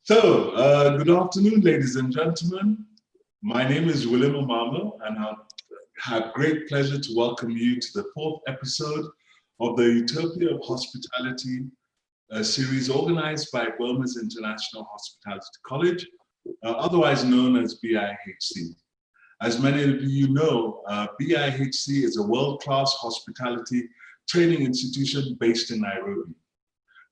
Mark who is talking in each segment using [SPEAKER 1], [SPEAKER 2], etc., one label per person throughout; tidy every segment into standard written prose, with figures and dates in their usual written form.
[SPEAKER 1] Good afternoon, ladies and gentlemen. My name is William Omamo, and I have great pleasure to welcome you to the fourth episode of the Utopia of Hospitality, a series organized by Boma's International Hospitality College, otherwise known as BIHC. As many of you know, BIHC is a world-class hospitality training institution based in Nairobi.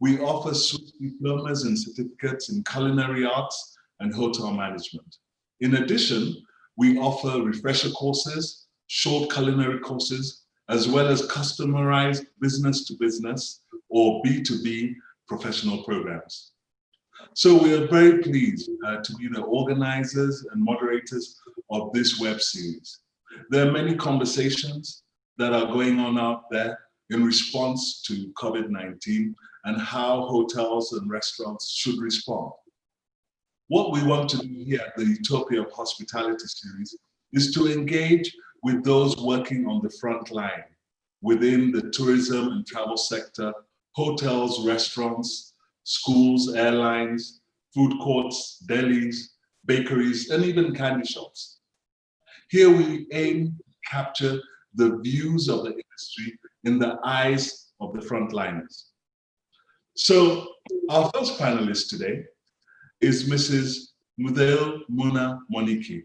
[SPEAKER 1] We offer diplomas and certificates in culinary arts and hotel management. In addition, we offer refresher courses, short culinary courses, as well as customized business-to-business or B2B professional programs. So we are very pleased to be the organizers and moderators of this web series. There are many conversations that are going on out there in response to COVID-19 and how hotels and restaurants should respond. What we want to do here at the Utopia of Hospitality series is to engage with those working on the front line within the tourism and travel sector, hotels, restaurants, schools, airlines, food courts, delis, bakeries, and even candy shops. Here we aim to capture the views of the industry in the eyes of the frontliners. So our first panelist today is Mrs. Mudeo Muna Mwaniki.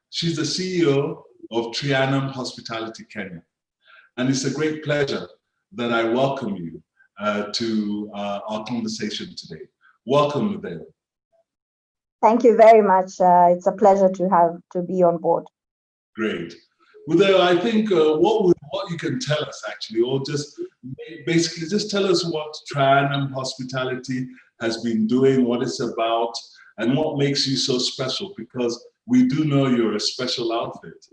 [SPEAKER 1] She's the CEO of Trianum Hospitality Kenya. And it's a great pleasure that I welcome you to our conversation today. Welcome, Mudeo.
[SPEAKER 2] Thank you very much. It's a pleasure to be on board.
[SPEAKER 1] Great. Mudeo, I think what you can tell us actually, or just basically just tell us what Trianum Hospitality has been doing, what it's about, and what makes you so special, because we do know you're a special outfit.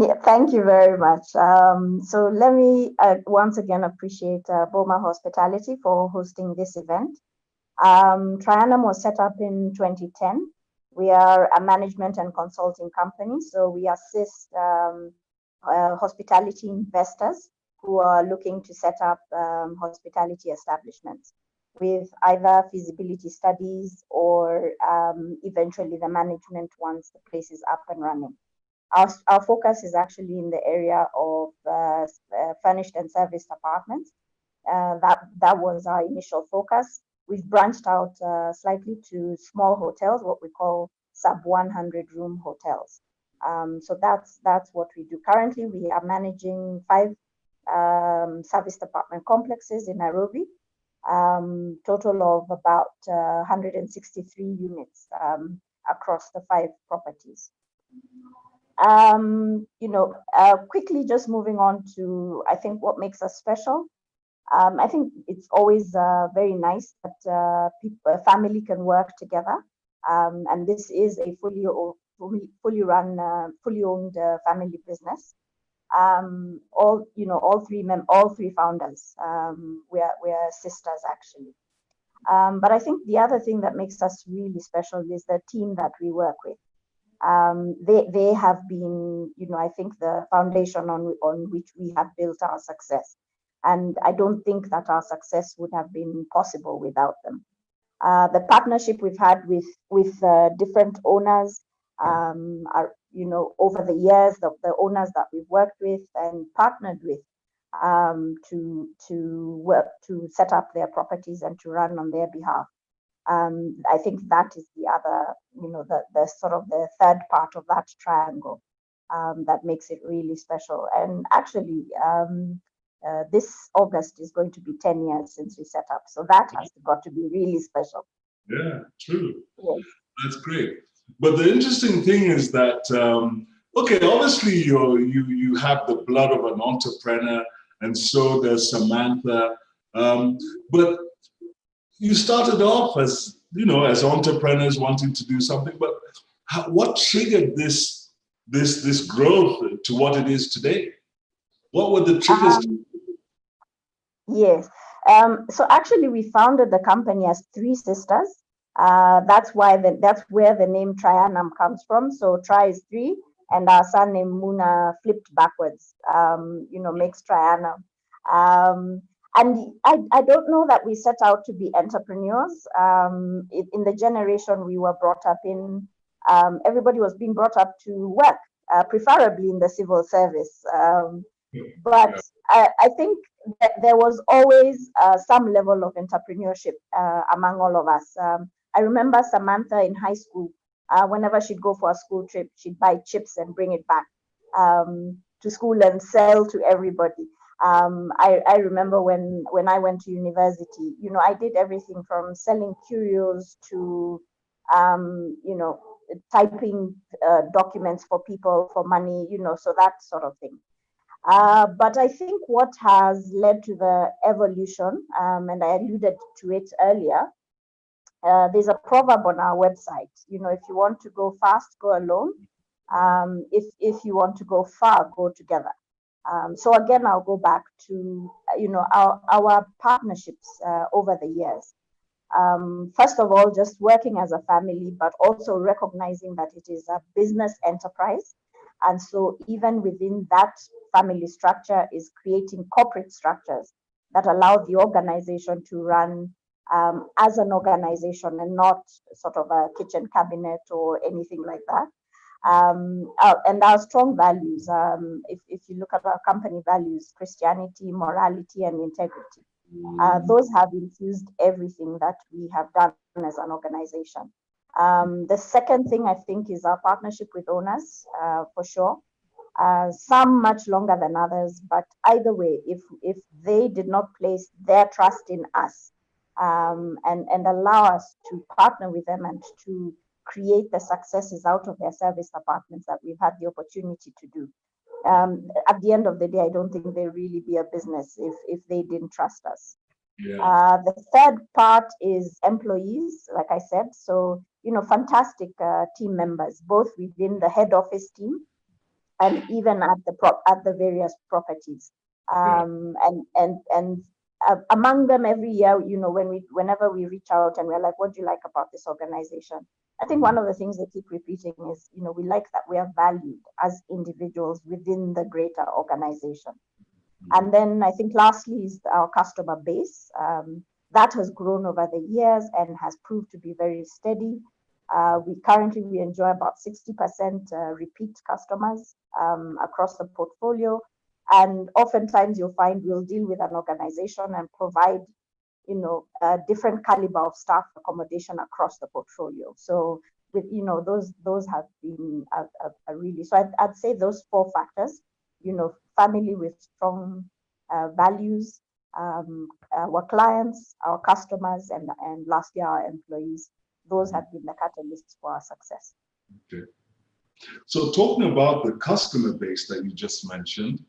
[SPEAKER 2] Yeah, thank you very much. So let me once again appreciate Boma Hospitality for hosting this event. Trianum was set up in 2010. We are a management and consulting company, so we assist hospitality investors who are looking to set up hospitality establishments with either feasibility studies or eventually the management once the place is up and running. Our focus is actually in the area of furnished and serviced apartments. That was our initial focus. We've branched out slightly to small hotels, what we call sub 100 room hotels. So that's what we do. Currently, we are managing 5 serviced apartment complexes in Nairobi, total of about 163 units across the 5 properties. Quickly just moving on to, I think, what makes us special. I think it's always very nice that family can work together, and this is a fully run, fully owned family business. All three founders, we are sisters actually. But I think the other thing that makes us really special is the team that we work with. They have been, I think, the foundation on which we have built our success. And I don't think that our success would have been possible without them. The partnership we've had with different owners are, over the years, the owners that we've worked with and partnered with to work to set up their properties and to run on their behalf. I think that is the other, the sort of the third part of that triangle that makes it really special. And actually, this August is going to be 10 years since we set up. So that has got to be really special.
[SPEAKER 1] Yeah, true.
[SPEAKER 2] Yes.
[SPEAKER 1] That's great. But the interesting thing is that, okay, obviously you have the blood of an entrepreneur, and so does Samantha. But you started off as, as entrepreneurs wanting to do something, but what triggered this growth to what it is today? What were the triggers?
[SPEAKER 2] Yes. So actually, we founded the company as 3 sisters. That's where the name Trianum comes from. So Tri is 3, and our surname Muna flipped backwards, makes Trianum. And I don't know that we set out to be entrepreneurs. In the generation we were brought up in, everybody was being brought up to work, preferably in the civil service. But I think that there was always some level of entrepreneurship among all of us. I remember Samantha in high school, whenever she'd go for a school trip, she'd buy chips and bring it back to school and sell to everybody. I remember when I went to university, I did everything from selling curios to, typing documents for people for money, so that sort of thing. But I think what has led to the evolution, and I alluded to it earlier, there's a proverb on our website. If you want to go fast, go alone. If you want to go far, go together. So again, I'll go back to our partnerships over the years. First of all, just working as a family, but also recognizing that it is a business enterprise. And so even within that family structure is creating corporate structures that allow the organization to run as an organization and not sort of a kitchen cabinet or anything like that. And our strong values, if you look at our company values, Christianity, morality, and integrity, those have infused everything that we have done as an organization. The second thing I think is our partnership with owners, for sure. Some much longer than others, but either way, if they did not place their trust in us and allow us to partner with them and to create the successes out of their service departments that we've had the opportunity to do. At the end of the day, I don't think they'd really be a business if they didn't trust us. Yeah. The third part is employees, like I said. So, fantastic team members, both within the head office team and even at the various properties. And among them every year, whenever we reach out and we're like, what do you like about this organization? I think one of the things they keep repeating is, we like that we are valued as individuals within the greater organization. And then I think lastly is our customer base. That has grown over the years and has proved to be very steady. We enjoy about 60% repeat customers across the portfolio. And oftentimes you'll find we'll deal with an organization and provide, a different caliber of staff accommodation across the portfolio. So with, those have been a really, so I'd say those four factors, family with strong values, our clients, our customers, and lastly, our employees. Those have been the catalysts for our success.
[SPEAKER 1] Okay. So talking about the customer base that you just mentioned,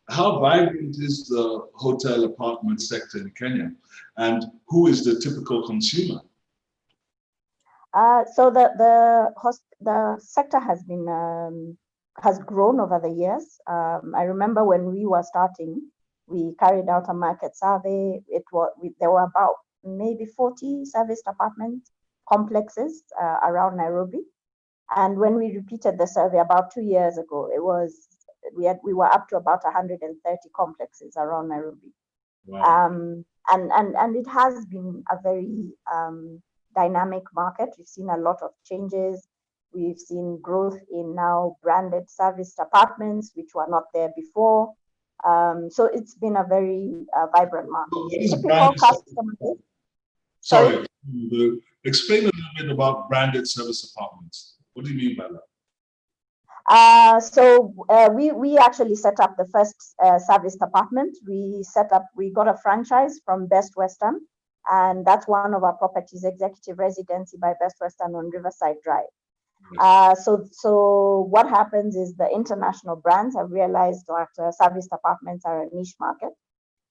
[SPEAKER 1] how vibrant is the hotel apartment sector in Kenya, and who is the typical consumer?
[SPEAKER 2] So the sector has grown over the years. I remember when we were starting, we carried out a market survey. There were about maybe 40 serviced apartment complexes around Nairobi, and when we repeated the survey about 2 years ago, we were up to about 130 complexes around Nairobi. Wow. And it has been a very dynamic market. We've seen a lot of changes. We've seen growth in now branded serviced apartments, which were not there before. So it's been a very vibrant market.
[SPEAKER 1] What is branded customer? Sorry, explain a little bit about branded service apartments. What do you mean by that?
[SPEAKER 2] So we actually set up the first serviced apartment. We got a franchise from Best Western, and that's one of our properties, Executive Residency by Best Western on Riverside Drive. So what happens is the international brands have realized that serviced apartments are a niche market.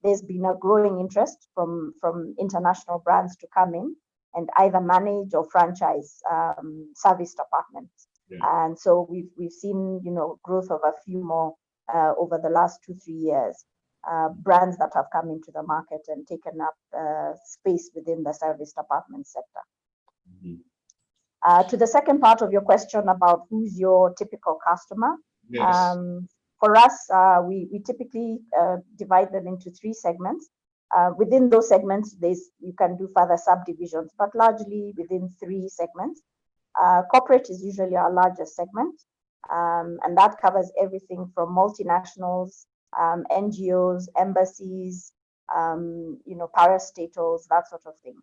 [SPEAKER 2] There's been a growing interest from international brands to come in and either manage or franchise serviced apartments. Yeah. And so we've seen growth of a few more over the last 2-3 years. Brands that have come into the market and taken up space within the serviced apartment sector. Mm-hmm. To the second part of your question about who's your typical customer, yes. For us, we typically divide them into 3 segments. Within those segments, you can do further subdivisions, but largely within 3 segments. Corporate is usually our largest segment, and that covers everything from multinationals, NGOs, embassies, parastatals, that sort of thing.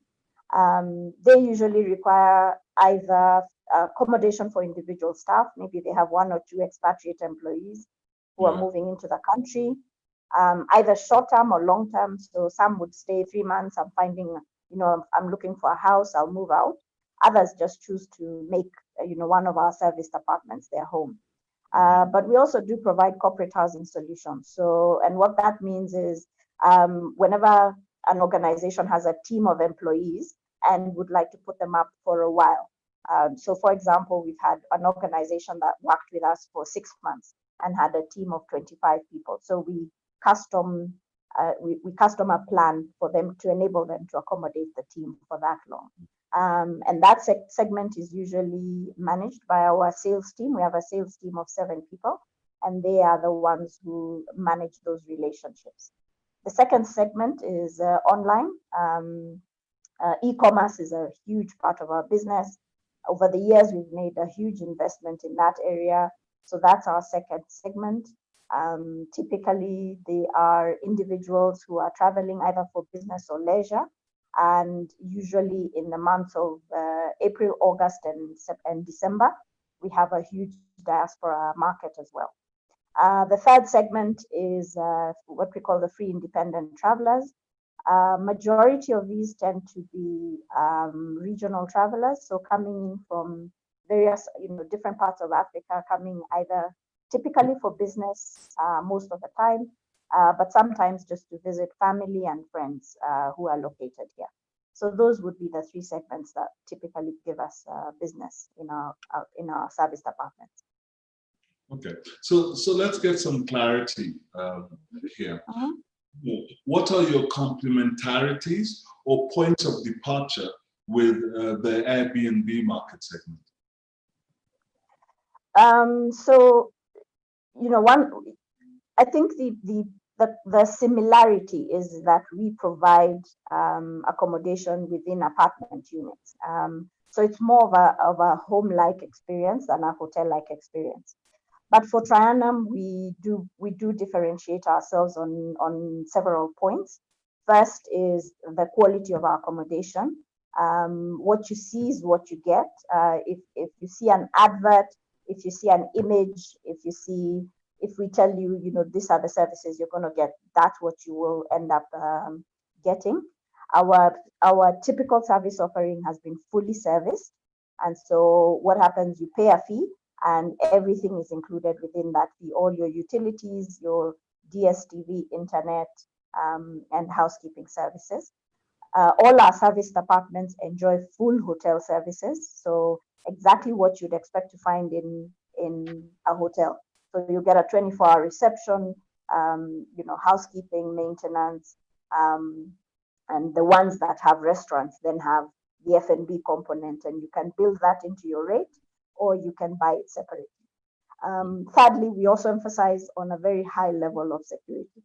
[SPEAKER 2] They usually require either accommodation for individual staff, maybe they have 1 or 2 expatriate employees who are moving into the country, either short-term or long-term. So some would stay 3 months. I'm finding, I'm looking for a house, I'll move out. Others just choose to make, one of our service departments their home. But we also do provide corporate housing solutions. So, and what that means is whenever an organization has a team of employees and would like to put them up for a while. So for example, we've had an organization that worked with us for 6 months and had a team of 25 people. So we custom a plan for them to enable them to accommodate the team for that long. And that segment is usually managed by our sales team. We have a sales team of 7 people, and they are the ones who manage those relationships. The second segment is online. E-commerce is a huge part of our business. Over the years, we've made a huge investment in that area. So that's our second segment. Typically, they are individuals who are traveling either for business or leisure. And usually in the months of April, August, and December, we have a huge diaspora market as well. The third segment is what we call the free independent travelers. Majority of these tend to be regional travelers, so coming in from various, different parts of Africa, coming either typically for business most of the time, but sometimes just to visit family and friends who are located here. So those would be the 3 segments that typically give us business in our service departments.
[SPEAKER 1] Okay, so let's get some clarity here. What are your complementarities or points of departure with the Airbnb market segment?
[SPEAKER 2] I think the similarity is that we provide accommodation within apartment units. So it's more of a home-like experience than a hotel-like experience. But for Trianum, we do differentiate ourselves on several points. First is the quality of our accommodation. What you see is what you get. If you see an advert, if you see an image, if we tell you, these are the services you're going to get, that's what you will end up getting. Our typical service offering has been fully serviced. And so what happens, you pay a fee and everything is included within that fee, all your utilities, your DSTV, internet, and housekeeping services. All our service departments enjoy full hotel services. So exactly what you'd expect to find in a hotel. So you get a 24-hour reception, housekeeping, maintenance, and the ones that have restaurants then have the F&B component, and you can build that into your rate, or you can buy it separately. Thirdly, we also emphasize on a very high level of security.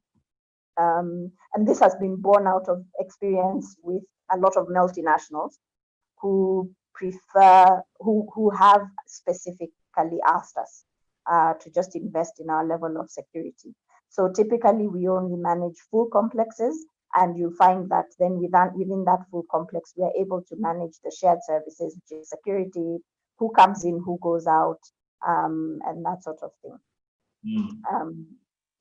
[SPEAKER 2] And this has been born out of experience with a lot of multinationals who have specifically asked us to just invest in our level of security. So typically we only manage full complexes, and you find that then within that full complex, we are able to manage the shared services, which is security, who comes in, who goes out, and that sort of thing.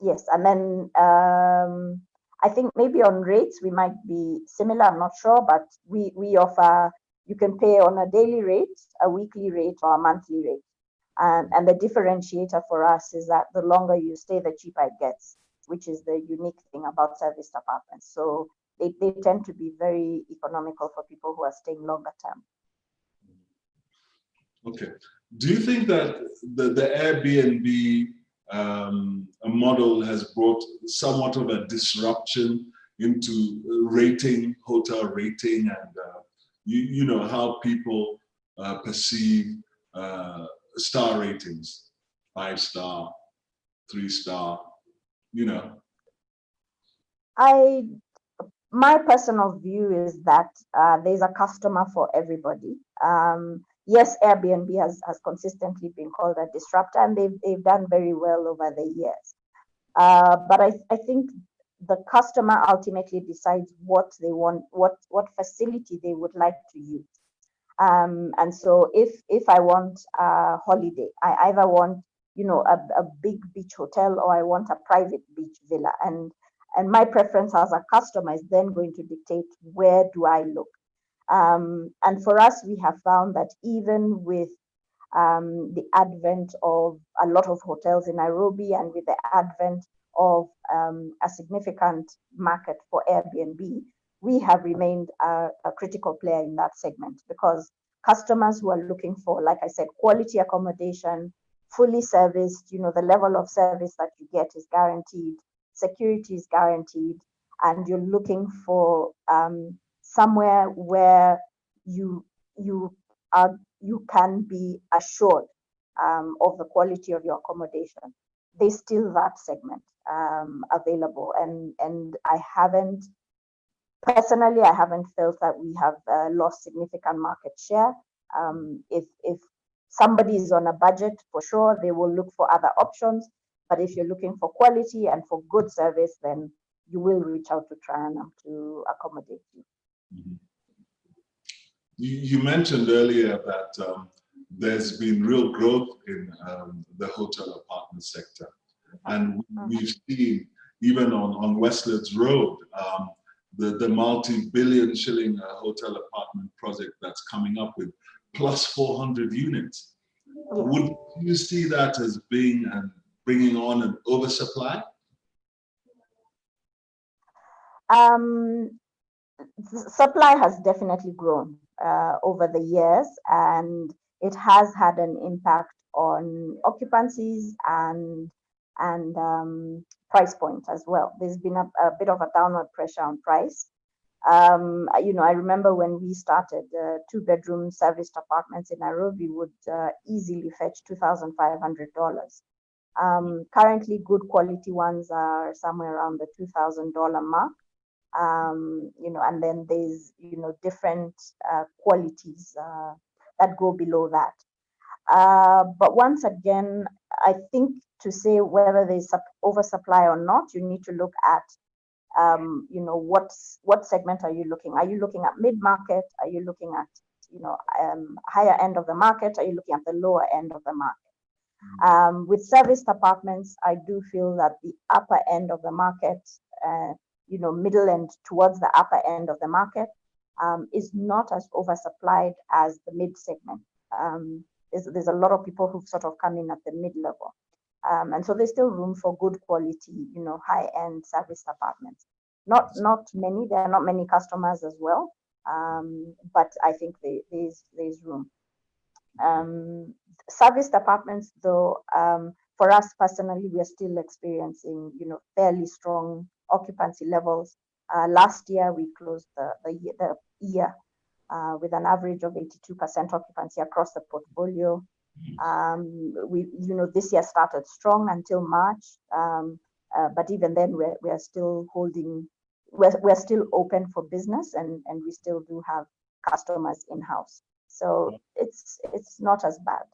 [SPEAKER 2] Yes, and then I think maybe on rates we might be similar, I'm not sure, but we offer, you can pay on a daily rate, a weekly rate, or a monthly rate. And the differentiator for us is that the longer you stay, the cheaper it gets, which is the unique thing about service departments. So they tend to be very economical for people who are staying longer term.
[SPEAKER 1] Okay. Do you think that the Airbnb model has brought somewhat of a disruption into hotel rating, and how people perceive star ratings, 5-star, 3-star,
[SPEAKER 2] My personal view is that there's a customer for everybody. Yes, Airbnb has consistently been called a disruptor, and they've done very well over the years. But I think the customer ultimately decides what they want, what facility they would like to use. And so if I want a holiday, I either want, a big beach hotel, or I want a private beach villa. And my preference as a customer is then going to dictate, where do I look? And for us, we have found that even with the advent of a lot of hotels in Nairobi, and with the advent of a significant market for Airbnb, we have remained a critical player in that segment, because customers who are looking for, like I said, quality accommodation, fully serviced, the level of service that you get is guaranteed, security is guaranteed, and you're looking for somewhere where you you are you can be assured of the quality of your accommodation. There's still that segment available, and I haven't felt that we have lost significant market share. If somebody is on a budget, for sure they will look for other options, but if you're looking for quality and for good service, then you will reach out to Triana to accommodate you.
[SPEAKER 1] Mhm. You mentioned earlier that there's been real growth in the hotel apartment sector. And we've seen, even on Westlands Road, the multi-billion shilling hotel apartment project that's coming up with plus 400 units.
[SPEAKER 2] Yeah.
[SPEAKER 1] Would you see that as being bringing on an oversupply?
[SPEAKER 2] Supply has definitely grown over the years, and it has had an impact on occupancies and price point as well. There's been a bit of a downward pressure on price. I remember when we started, 2-bedroom serviced apartments in Nairobi would easily fetch $2,500. Currently, good quality ones are somewhere around the $2,000 mark. And then there's, different qualities that go below that. But once again, I think to say whether there's oversupply or not, you need to look at, what segment are you looking? Are you looking at mid-market? Are you looking at, higher end of the market? Are you looking at the lower end of the market? With serviced apartments, I do feel that the upper end of the market, middle and towards the upper end of the market, is not as oversupplied as the mid segment. There's a lot of people who've sort of come in at the mid level. And so there's still room for good quality, high-end serviced apartments. Not many, there are not many customers as well, but I think there's room. Serviced apartments, though, for us personally, we are still experiencing, fairly strong occupancy levels. Last year, we closed the year with an average of 82% occupancy across the portfolio. This year started strong until March, but even then, we are still holding. We're still open for business, and we still do have customers in house. So it's not as bad.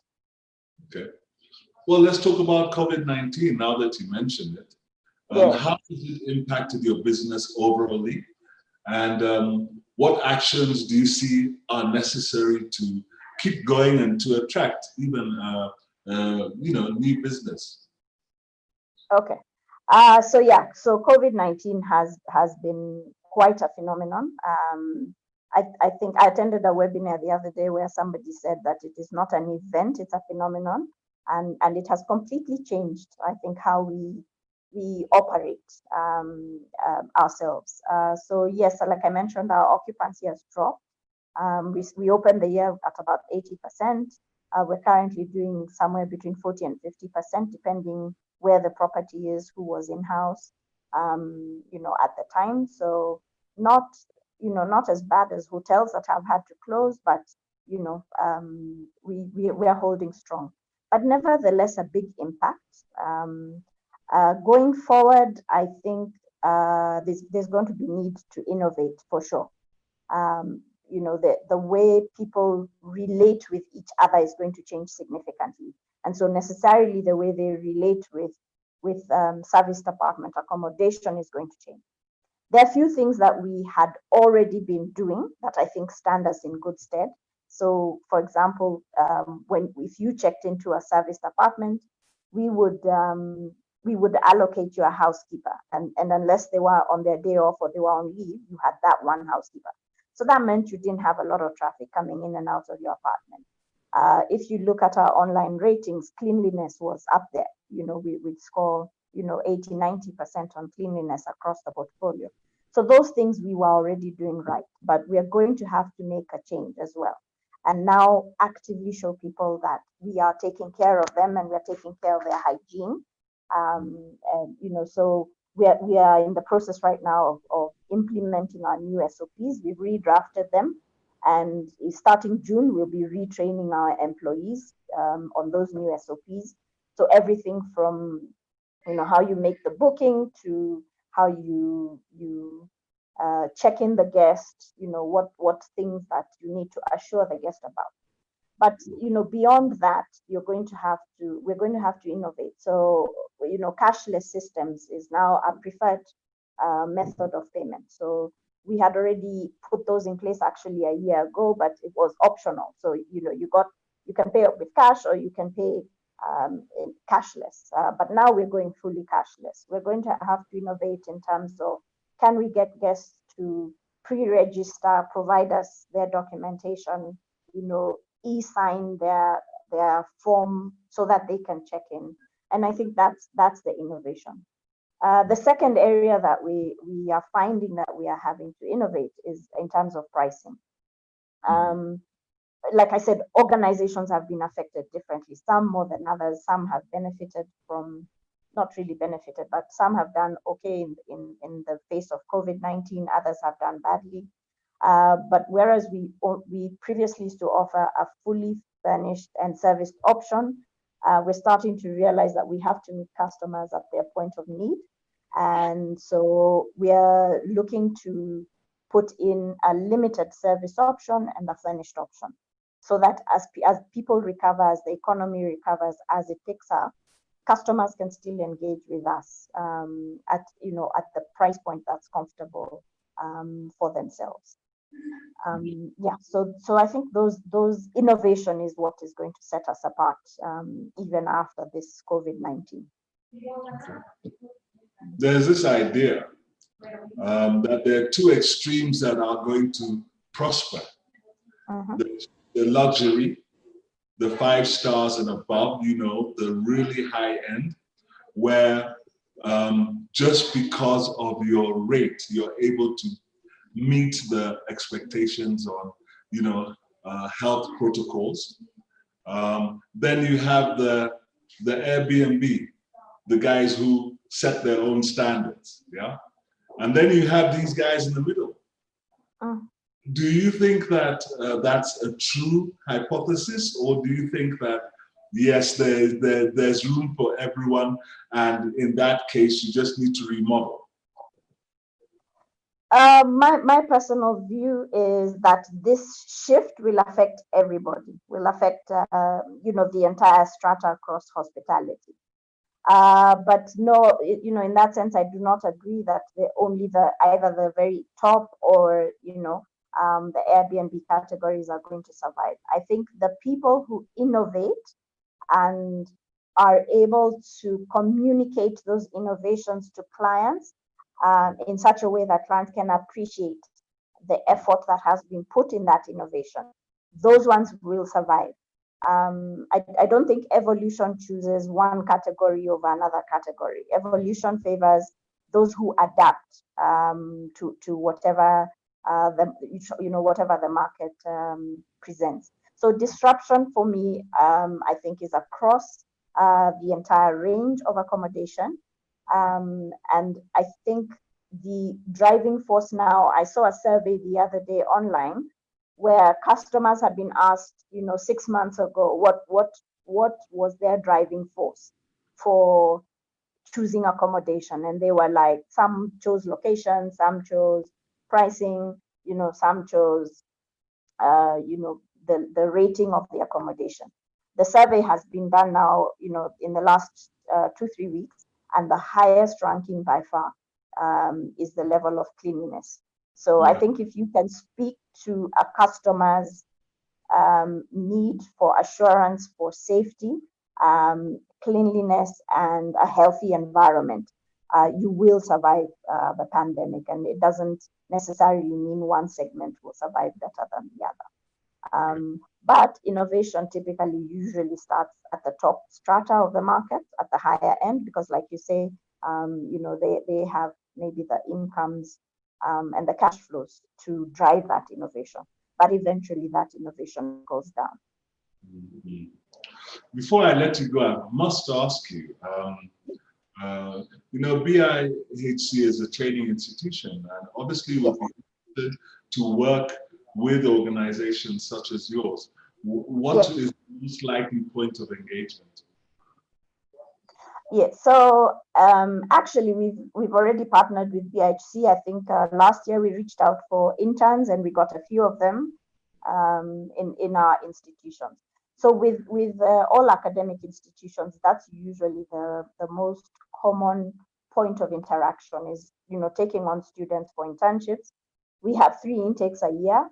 [SPEAKER 1] Okay. Well, let's talk about COVID-19 now that you mentioned it.
[SPEAKER 2] Yes.
[SPEAKER 1] How has it impacted your business overall? And what actions do you see are necessary to keep going and to attract even new business?
[SPEAKER 2] Okay. So COVID-19 has been quite a phenomenon. I think I attended a webinar the other day where somebody said that it is not an event, it's a phenomenon, and it has completely changed, I think, how we operate ourselves. So yes, like I mentioned, our occupancy has dropped. We opened the year at about 80%. We're currently doing somewhere between 40 and 50%, depending where the property is, who was in house, at the time. So not as bad as hotels that have had to close, but we are holding strong. But nevertheless, a big impact. Going forward, I think there's going to be need to innovate for sure. The way people relate with each other is going to change significantly, and so necessarily the way they relate with service department accommodation is going to change. There are a few things that we had already been doing that I think stand us in good stead. So, for example, if you checked into a service department, we would allocate you a housekeeper, and unless they were on their day off or they were on leave, you had that one housekeeper. So that meant you didn't have a lot of traffic coming in and out of your apartment. If you look at our online ratings, cleanliness was up there. We'd score 80, 90% on cleanliness across the portfolio. So those things we were already doing right, but we are going to have to make a change as well. And now actively show people that we are taking care of them and we're taking care of their hygiene. So we are in the process right now of implementing our new SOPs. We've redrafted them, and starting June, we'll be retraining our employees on those new SOPs. So everything from how you make the booking to how you check in the guest, what things that you need to assure the guest about. But beyond that, we're going to have to innovate. So cashless systems is now a preferred method of payment. So we had already put those in place actually a year ago, but it was optional. So you can pay with cash or you can pay cashless. But now we're going fully cashless. We're going to have to innovate in terms of, can we get guests to pre-register, provide us their documentation, e-sign their form so that they can check in. And I think that's the innovation. The second area that we are finding that we are having to innovate is in terms of pricing. Like I said, organizations have been affected differently, some more than others. Some have benefited from, not really benefited, but some have done okay in the face of COVID-19, others have done badly. But whereas we previously used to offer a fully furnished and serviced option, we're starting to realize that we have to meet customers at their point of need. And so we are looking to put in a limited service option and a furnished option, so that as people recover, as the economy recovers, as it picks up, customers can still engage with us at the price point that's comfortable for themselves. So I think those innovation is what is going to set us apart even after this COVID-19.
[SPEAKER 1] Okay. There's this idea that there are two extremes that are going to prosper. The luxury, the 5 stars and above, the really high end, where just because of your rate, you're able to meet the expectations on, health protocols. Then you have the Airbnb, the guys who set their own standards, yeah? And then you have these guys in the middle. Do you think that that's a true hypothesis, or do you think that, yes, there's room for everyone, and in that case, you just need to remodel?
[SPEAKER 2] My personal view is that this shift will affect everybody, will affect the entire strata across hospitality. But no, in that sense, I do not agree that either the very top or the Airbnb categories are going to survive. I think the people who innovate and are able to communicate those innovations to clients in such a way that clients can appreciate the effort that has been put in that innovation, those ones will survive. I don't think evolution chooses one category over another category. Evolution favors those who adapt to whatever whatever the market presents. So disruption for me, I think, is across the entire range of accommodation. And I think the driving force now, I saw a survey the other day online where customers had been asked, 6 months ago, what was their driving force for choosing accommodation, and they were like, some chose location, some chose pricing, some chose the rating of the accommodation. The survey has been done now, in the last 2-3 weeks, and the highest ranking by far is the level of cleanliness. So I think if you can speak to a customer's need for assurance for safety, cleanliness, and a healthy environment, you will survive the pandemic. And it doesn't necessarily mean one segment will survive better than the other. But innovation typically usually starts at the top strata of the market, at the higher end, because like you say, they have maybe the incomes and the cash flows to drive that innovation. But eventually that innovation goes down.
[SPEAKER 1] Mm-hmm. Before I let you go, I must ask you, BIHC is a training institution, and obviously we're interested to work with organizations such as yours. What is the most likely point of engagement?
[SPEAKER 2] Yeah, so actually we've already partnered with BIHC. I think last year we reached out for interns, and we got a few of them in our institutions. So with all academic institutions, that's usually the most common point of interaction is, taking on students for internships. We have 3 intakes a year.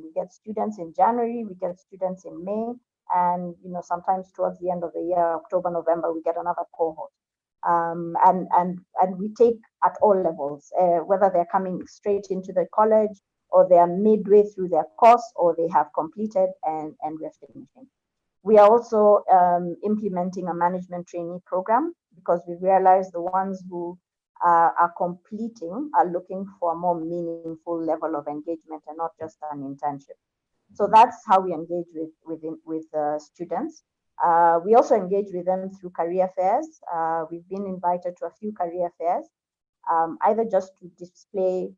[SPEAKER 2] We get students in January, we get students in May, and sometimes towards the end of the year, October, November, we get another cohort. And we take at all levels, whether they're coming straight into the college, or they are midway through their course, or they have completed and we're finishing. We are also implementing a management trainee program, because we realize the ones who are completing are looking for a more meaningful level of engagement and not just an internship. So that's how we engage with students. We also engage with them through career fairs. We've been invited to a few career fairs, either just to display,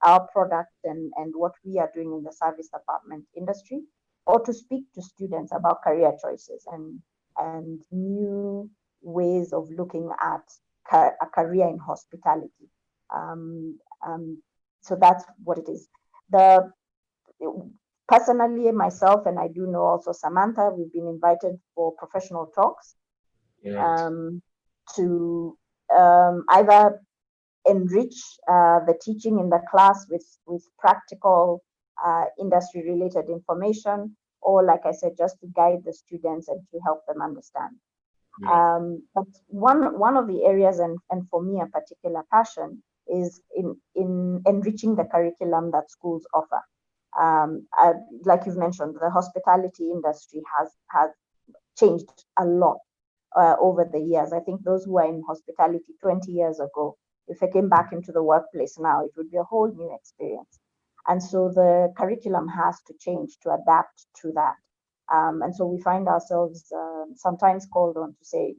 [SPEAKER 2] our product and what we are doing in the service department industry, or to speak to students about career choices and new ways of looking at a career in hospitality. So that's what it is. Personally, myself, and I do know also Samantha, we've been invited for professional talks to either enrich the teaching in the class with practical industry related information, or like I said, just to guide the students and to help them understand. But one of the areas, and for me a particular passion, is in enriching the curriculum that schools offer. Like you've mentioned, the hospitality industry has changed a lot over the years. I think those who are in hospitality 20 years ago, if they came back into the workplace now, it would be a whole new experience. And so the curriculum has to change to adapt to that. And so we find ourselves sometimes called on to say,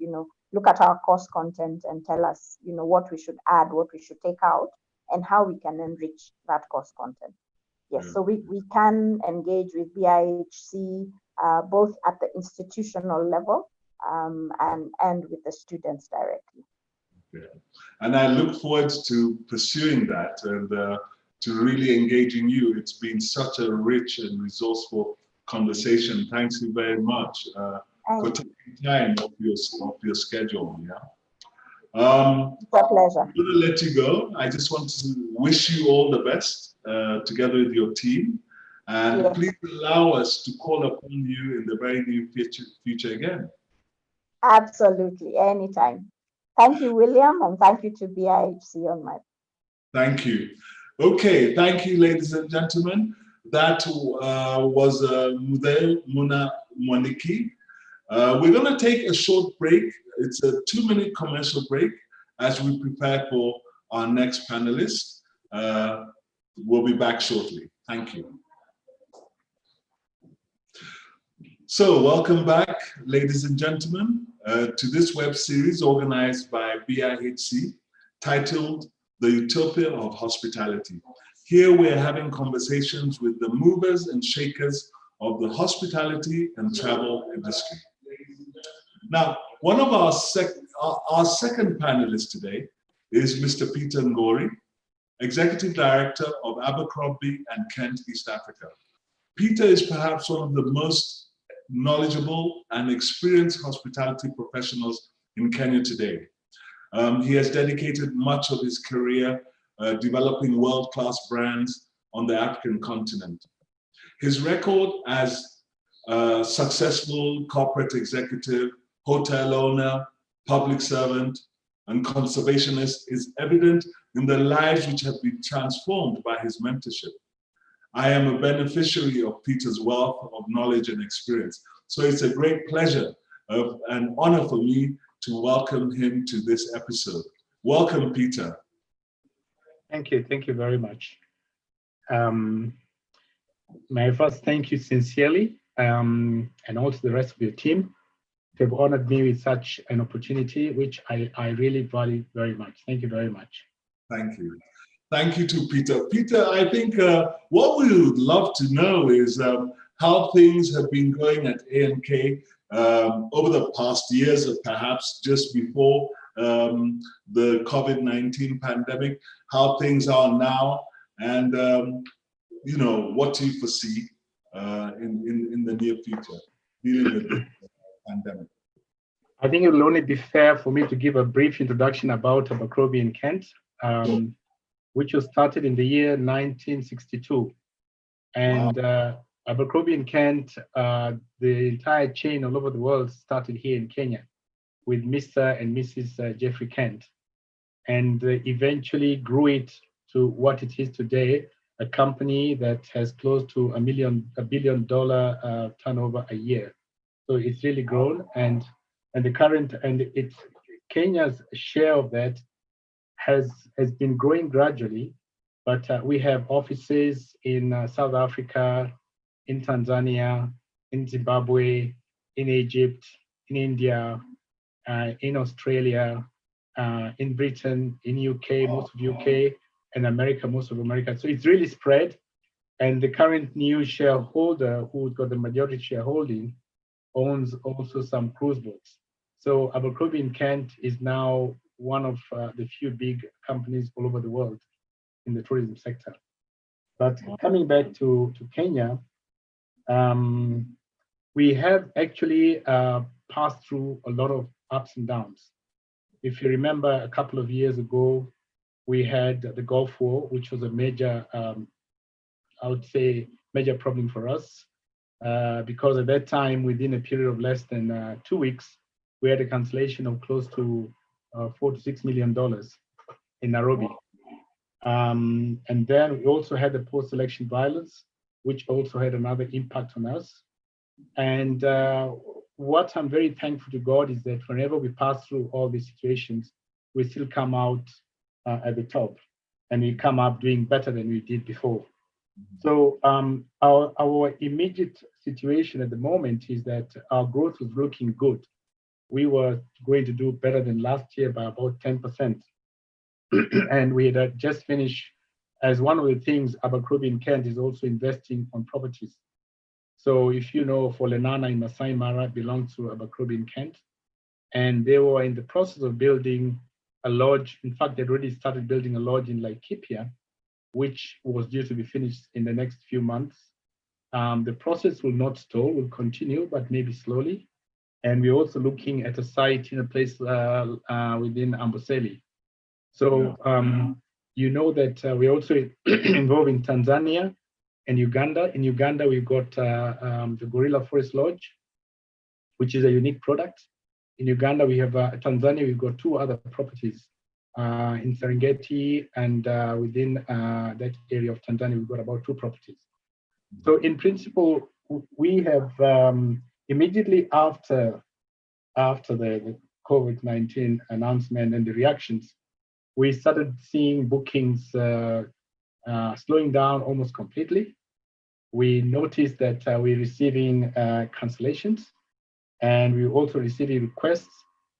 [SPEAKER 2] look at our course content and tell us, what we should add, what we should take out, and how we can enrich that course content. Yes, so we can engage with BIHC both at the institutional level and with the students directly.
[SPEAKER 1] Yeah. And I look forward to pursuing that and to really engaging you. It's been such a rich and resourceful conversation. Thanks you very much for taking time off your schedule. Yeah.
[SPEAKER 2] It's a pleasure.
[SPEAKER 1] I'm going to let you go. I just want to wish you all the best together with your team. And please allow us to call upon you in the very near future again.
[SPEAKER 2] Absolutely, anytime. Thank you, William, and thank you to BIHC on my.
[SPEAKER 1] Thank you. Okay, thank you, ladies and gentlemen. That was Mwaniki. We're going to take a short break. It's a 2-minute commercial break as we prepare for our next panelist. We'll be back shortly. Thank you. So welcome back, ladies and gentlemen, to this web series organized by BIHC titled The Utopia of Hospitality. Here we're having conversations with the movers and shakers of the hospitality and travel industry. Now, one of our second panelist today is Mr. Peter Ngori, Executive Director of Abercrombie and Kent, East Africa. Peter is perhaps one of the most knowledgeable and experienced hospitality professionals in Kenya today. He has dedicated much of his career developing world-class brands on the African continent. His record as a successful corporate executive, hotel owner, public servant, and conservationist is evident in the lives which have been transformed by his mentorship. I am a beneficiary of Peter's wealth of knowledge and experience. So it's a great pleasure and honor for me to welcome him to this episode. Welcome, Peter.
[SPEAKER 3] Thank you very much. May I first thank you sincerely, and also the rest of your team to have honored me with such an opportunity, which I really value very much. Thank you very much.
[SPEAKER 1] Thank you. Thank you to Peter. Peter, I think what we would love to know is how things have been going at A&K over the past years, or perhaps just before the COVID-19 pandemic, how things are now, and you know, what do you foresee in the near future dealing with the pandemic?
[SPEAKER 3] I think it will only be fair for me to give a brief introduction about Abercrombie and Kent, which was started in the year 1962. And wow. Abercrombie and Kent, the entire chain all over the world started here in Kenya with Mr. and Mrs. Jeffrey Kent, and eventually grew it to what it is today, a company that has close to $1 billion turnover a year. So it's really grown, and the current, and it's Kenya's share of that has been growing gradually, but we have offices in South Africa, in Tanzania, in Zimbabwe, in Egypt, in India, in Australia, in Britain, in UK, most of UK, and America, most of America. So it's really spread. And the current new shareholder, who's got the majority shareholding, owns also some cruise boats. So Abercrombie and Kent is now one of the few big companies all over the world in the tourism sector. But coming back to Kenya, we have actually passed through a lot of ups and downs. If you remember, a couple of years ago, we had the Gulf War, which was a major, I would say, major problem for us, because at that time, within a period of less than 2 weeks, we had a cancellation of close to $4 to $6 million in Nairobi. And then we also had the post-election violence, which also had another impact on us. And what I'm very thankful to God is that whenever we pass through all these situations, we still come out at the top, and we come up doing better than we did before. So our immediate situation at the moment is that our growth was looking good. We were going to do better than last year by about 10%. And we had just finished, as one of the things, Abercrombie and Kent is also investing on properties. So if you know, for Lenana in Masai Mara belongs to Abercrombie and Kent, and they were in the process of building a lodge. In fact, they'd already started building a lodge in Utopia, which was due to be finished in the next few months. The process will not stall, will continue, but maybe slowly. And we're also looking at a site in a place within Amboseli. So you know that we're also involved in Tanzania and Uganda. In Uganda, we've got the Gorilla Forest Lodge, which is a unique product. In Uganda, we have Tanzania, we've got 2 other properties in Serengeti, and within that area of Tanzania, we've got about 2 properties. So in principle, we have immediately after the COVID-19 announcement and the reactions, we started seeing bookings slowing down almost completely. We noticed that we're receiving cancellations, and we're also receiving requests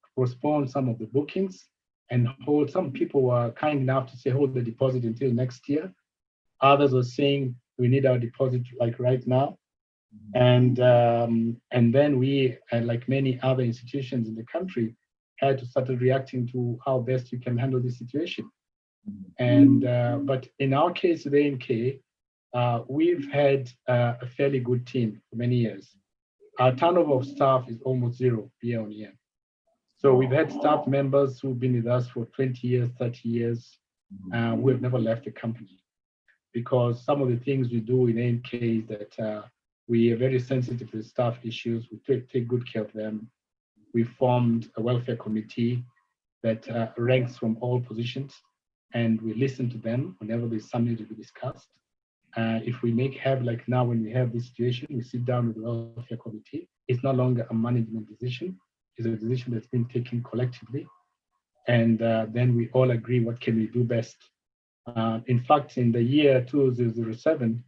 [SPEAKER 3] to postpone some of the bookings and hold. Some people were kind enough to say hold the deposit until next year. Others were saying we need our deposit like right now. And then we, like many other institutions in the country, had to start reacting to how best you can handle the situation. And but in our case at A&K, we've had a fairly good team for many years. Our turnover of staff is almost zero year on year. So we've had staff members who've been with us for 20 years, 30 years, who have never left the company. Because some of the things we do in A&K is that we are very sensitive to staff issues. We take good care of them. We formed a welfare committee that ranks from all positions, and we listen to them whenever there's something to be discussed. If we have, like now when we have this situation, we sit down with the welfare committee. It's no longer a management decision. It's a decision that's been taken collectively. And then we all agree what can we do best. In fact, in the year 2007,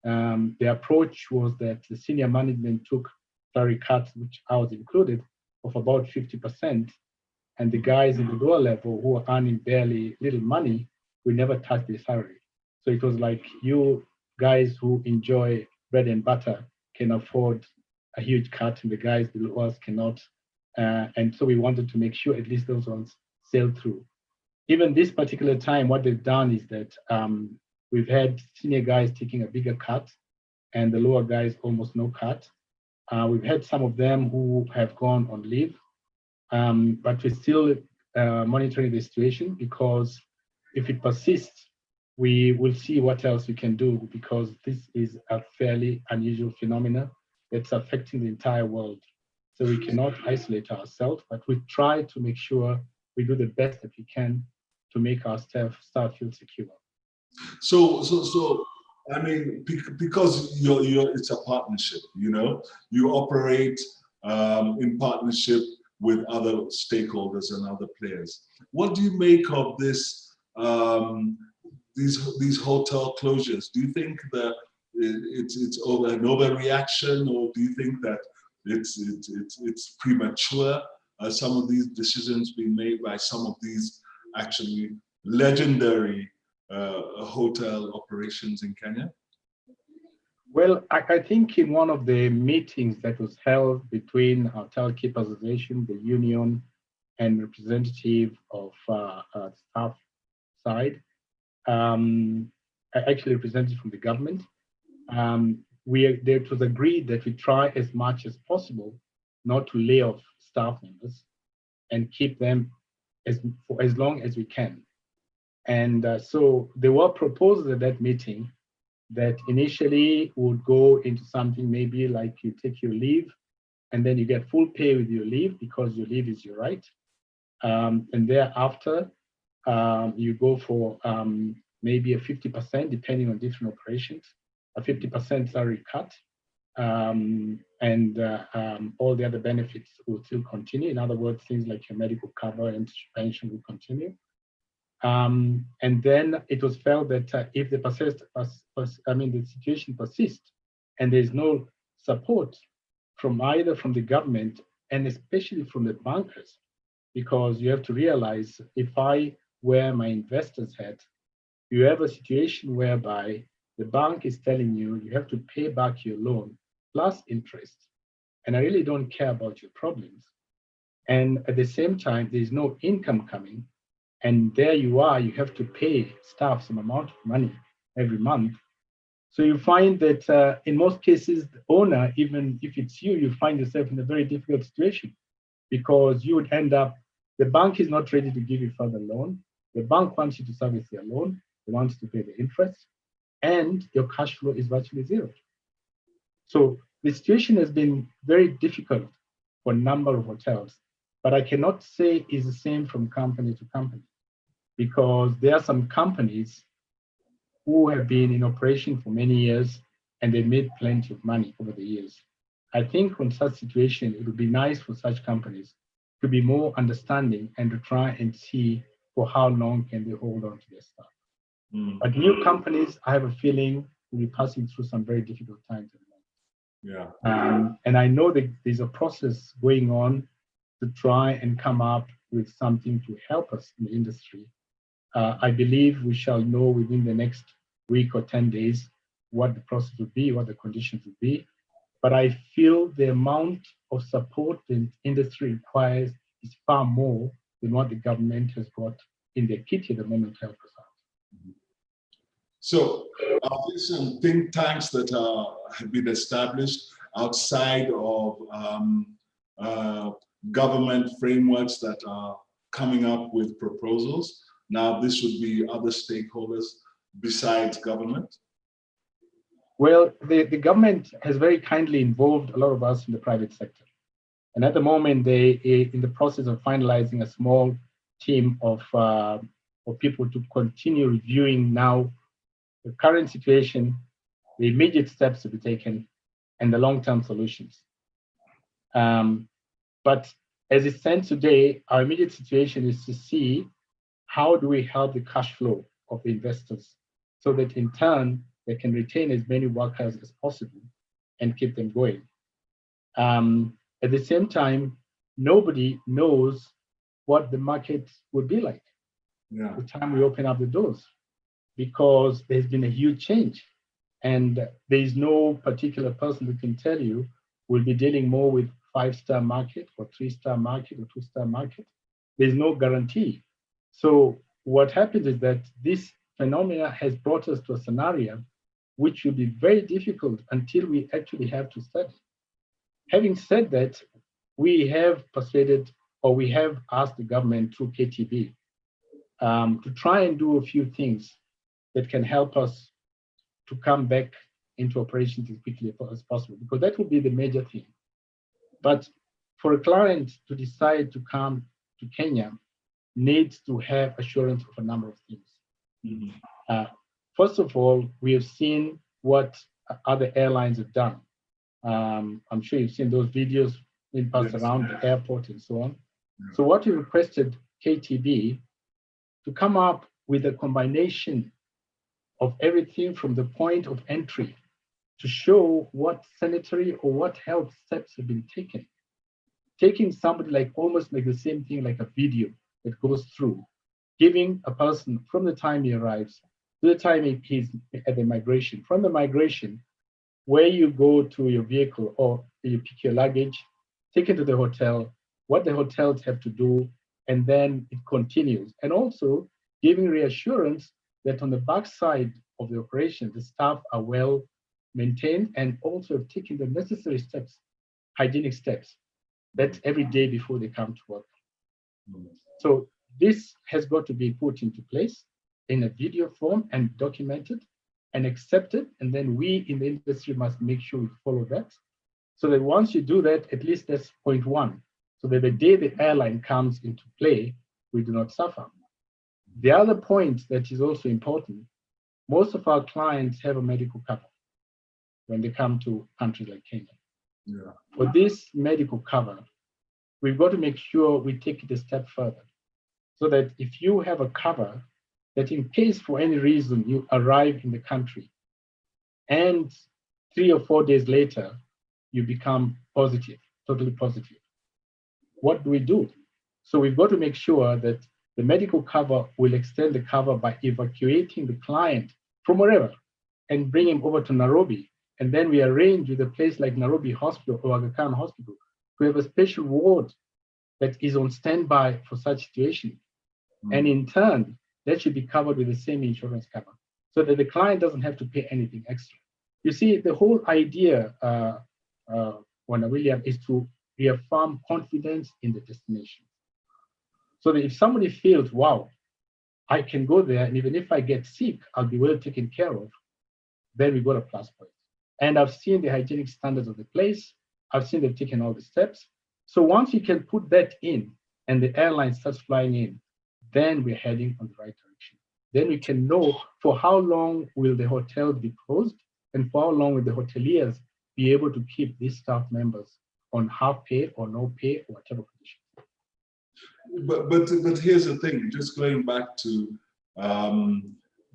[SPEAKER 3] the approach was that the senior management took salary cuts, which I was included, of about 50%. And the guys in the lower level who are earning barely little money, we never touched their salary. So it was like, you guys who enjoy bread and butter can afford a huge cut, and the guys below us cannot. And so we wanted to make sure at least those ones sail through. Even this particular time, what they've done is that we've had senior guys taking a bigger cut and the lower guys almost no cut. We've had some of them who have gone on leave, but we're still monitoring the situation, because if it persists, we will see what else we can do, because this is a fairly unusual phenomenon that's affecting the entire world. So we cannot isolate ourselves, but we try to make sure we do the best that we can to make our staff feel secure.
[SPEAKER 1] So I mean, because it's a partnership, you operate in partnership with other stakeholders and other players. What do you make of this? These hotel closures? Do you think that it's an overreaction, or do you think that it's premature? Some of these decisions being made by some of these actually legendary hotel operations in Kenya?
[SPEAKER 3] Well, I think in one of the meetings that was held between Hotel Keepers Association, the union, and representative of staff side, actually represented from the government, it was agreed that we try as much as possible not to lay off staff members and keep them for as long as we can. And so there were proposals at that meeting that initially would go into something maybe like you take your leave and then you get full pay with your leave because your leave is your right. And thereafter, you go for maybe a 50%, depending on different operations, a 50% salary cut, and all the other benefits will still continue. In other words, things like your medical cover and pension will continue. And then it was felt that if the situation persists and there's no support from either from the government and especially from the bankers, because you have to realize, if I wear my investor's hat, you have a situation whereby the bank is telling you you have to pay back your loan plus interest, and I really don't care about your problems. And at the same time, there's no income coming, and there you are, you have to pay staff some amount of money every month. So you find that in most cases, the owner, even if it's you, you find yourself in a very difficult situation, because you would end up, the bank is not ready to give you further loan. The bank wants you to service their loan, they want you to pay the interest, and your cash flow is virtually zero. So the situation has been very difficult for a number of hotels, but I cannot say it's the same from company to company, because there are some companies who have been in operation for many years and they made plenty of money over the years. I think in such situation, it would be nice for such companies to be more understanding and to try and see for how long can they hold on to their staff. But new companies, I have a feeling, will be passing through some very difficult times.
[SPEAKER 1] Yeah.
[SPEAKER 3] And I know that there's a process going on to try and come up with something to help us in the industry. I believe we shall know within the next week or 10 days what the process will be, what the conditions will be. But I feel the amount of support the industry requires is far more than what the government has got in their kitty at the moment to help us out.
[SPEAKER 1] So are there some think tanks that have been established outside of government frameworks that are coming up with proposals? Now, this would be other stakeholders besides government?
[SPEAKER 3] Well, the government has very kindly involved a lot of us in the private sector. And at the moment, they are in the process of finalizing a small team of people to continue reviewing now the current situation, the immediate steps to be taken, and the long-term solutions. But as it stands today, our immediate situation is to see how do we help the cash flow of the investors so that in turn, they can retain as many workers as possible and keep them going. At the same time, nobody knows what the market will be like the time we open up the doors, because there's been a huge change. And there is no particular person who can tell you we'll be dealing more with 5-star market or 3-star market or 2-star market. There's no guarantee. So what happens is that this phenomena has brought us to a scenario which will be very difficult until we actually have to study. Having said that, we have persuaded, or we have asked the government through KTB to try and do a few things that can help us to come back into operations as quickly as possible, because that would be the major thing. But for a client to decide to come to Kenya needs to have assurance of a number of things. Mm-hmm. First of all, we have seen what other airlines have done. I'm sure you've seen those videos being passed around the airport and so on. Yeah. So what we requested KTB to come up with a combination of everything from the point of entry to show what sanitary or what health steps have been taken. Taking somebody like almost like the same thing like a video that goes through, giving a person from the time he arrives to the time he's at the migration, from the migration, where you go to your vehicle or you pick your luggage, take it to the hotel, what the hotels have to do, and then it continues. And also giving reassurance that on the backside of the operation, the staff are well maintained and also taking the necessary steps, hygienic steps, that's every day before they come to work. So this has got to be put into place in a video form and documented and accepted. And then we in the industry must make sure we follow that. So that once you do that, at least that's point one. So that the day the airline comes into play, we do not suffer. The other point that is also important, most of our clients have a medical cover when they come to countries like Kenya. Yeah. For this medical cover, we've got to make sure we take it a step further. So that if you have a cover, that in case for any reason you arrive in the country and 3 or 4 days later, you become positive, totally positive. What do we do? So we've got to make sure that the medical cover will extend the cover by evacuating the client from wherever and bring him over to Nairobi. And then we arrange with a place like Nairobi Hospital or Aga Khan Hospital to have a special ward that is on standby for such situation. And in turn, that should be covered with the same insurance cover so that the client doesn't have to pay anything extra. You see, the whole idea, Wanda William, is to reaffirm confidence in the destination. So that if somebody feels, wow, I can go there, and even if I get sick, I'll be well taken care of, then we got a plus point. And I've seen the hygienic standards of the place. I've seen they've taken all the steps. So once you can put that in and the airline starts flying in, then we're heading on the right direction. Then we can know for how long will the hotel be closed and for how long will the hoteliers be able to keep these staff members on half pay or no pay or whatever condition.
[SPEAKER 1] But here's the thing, just going back to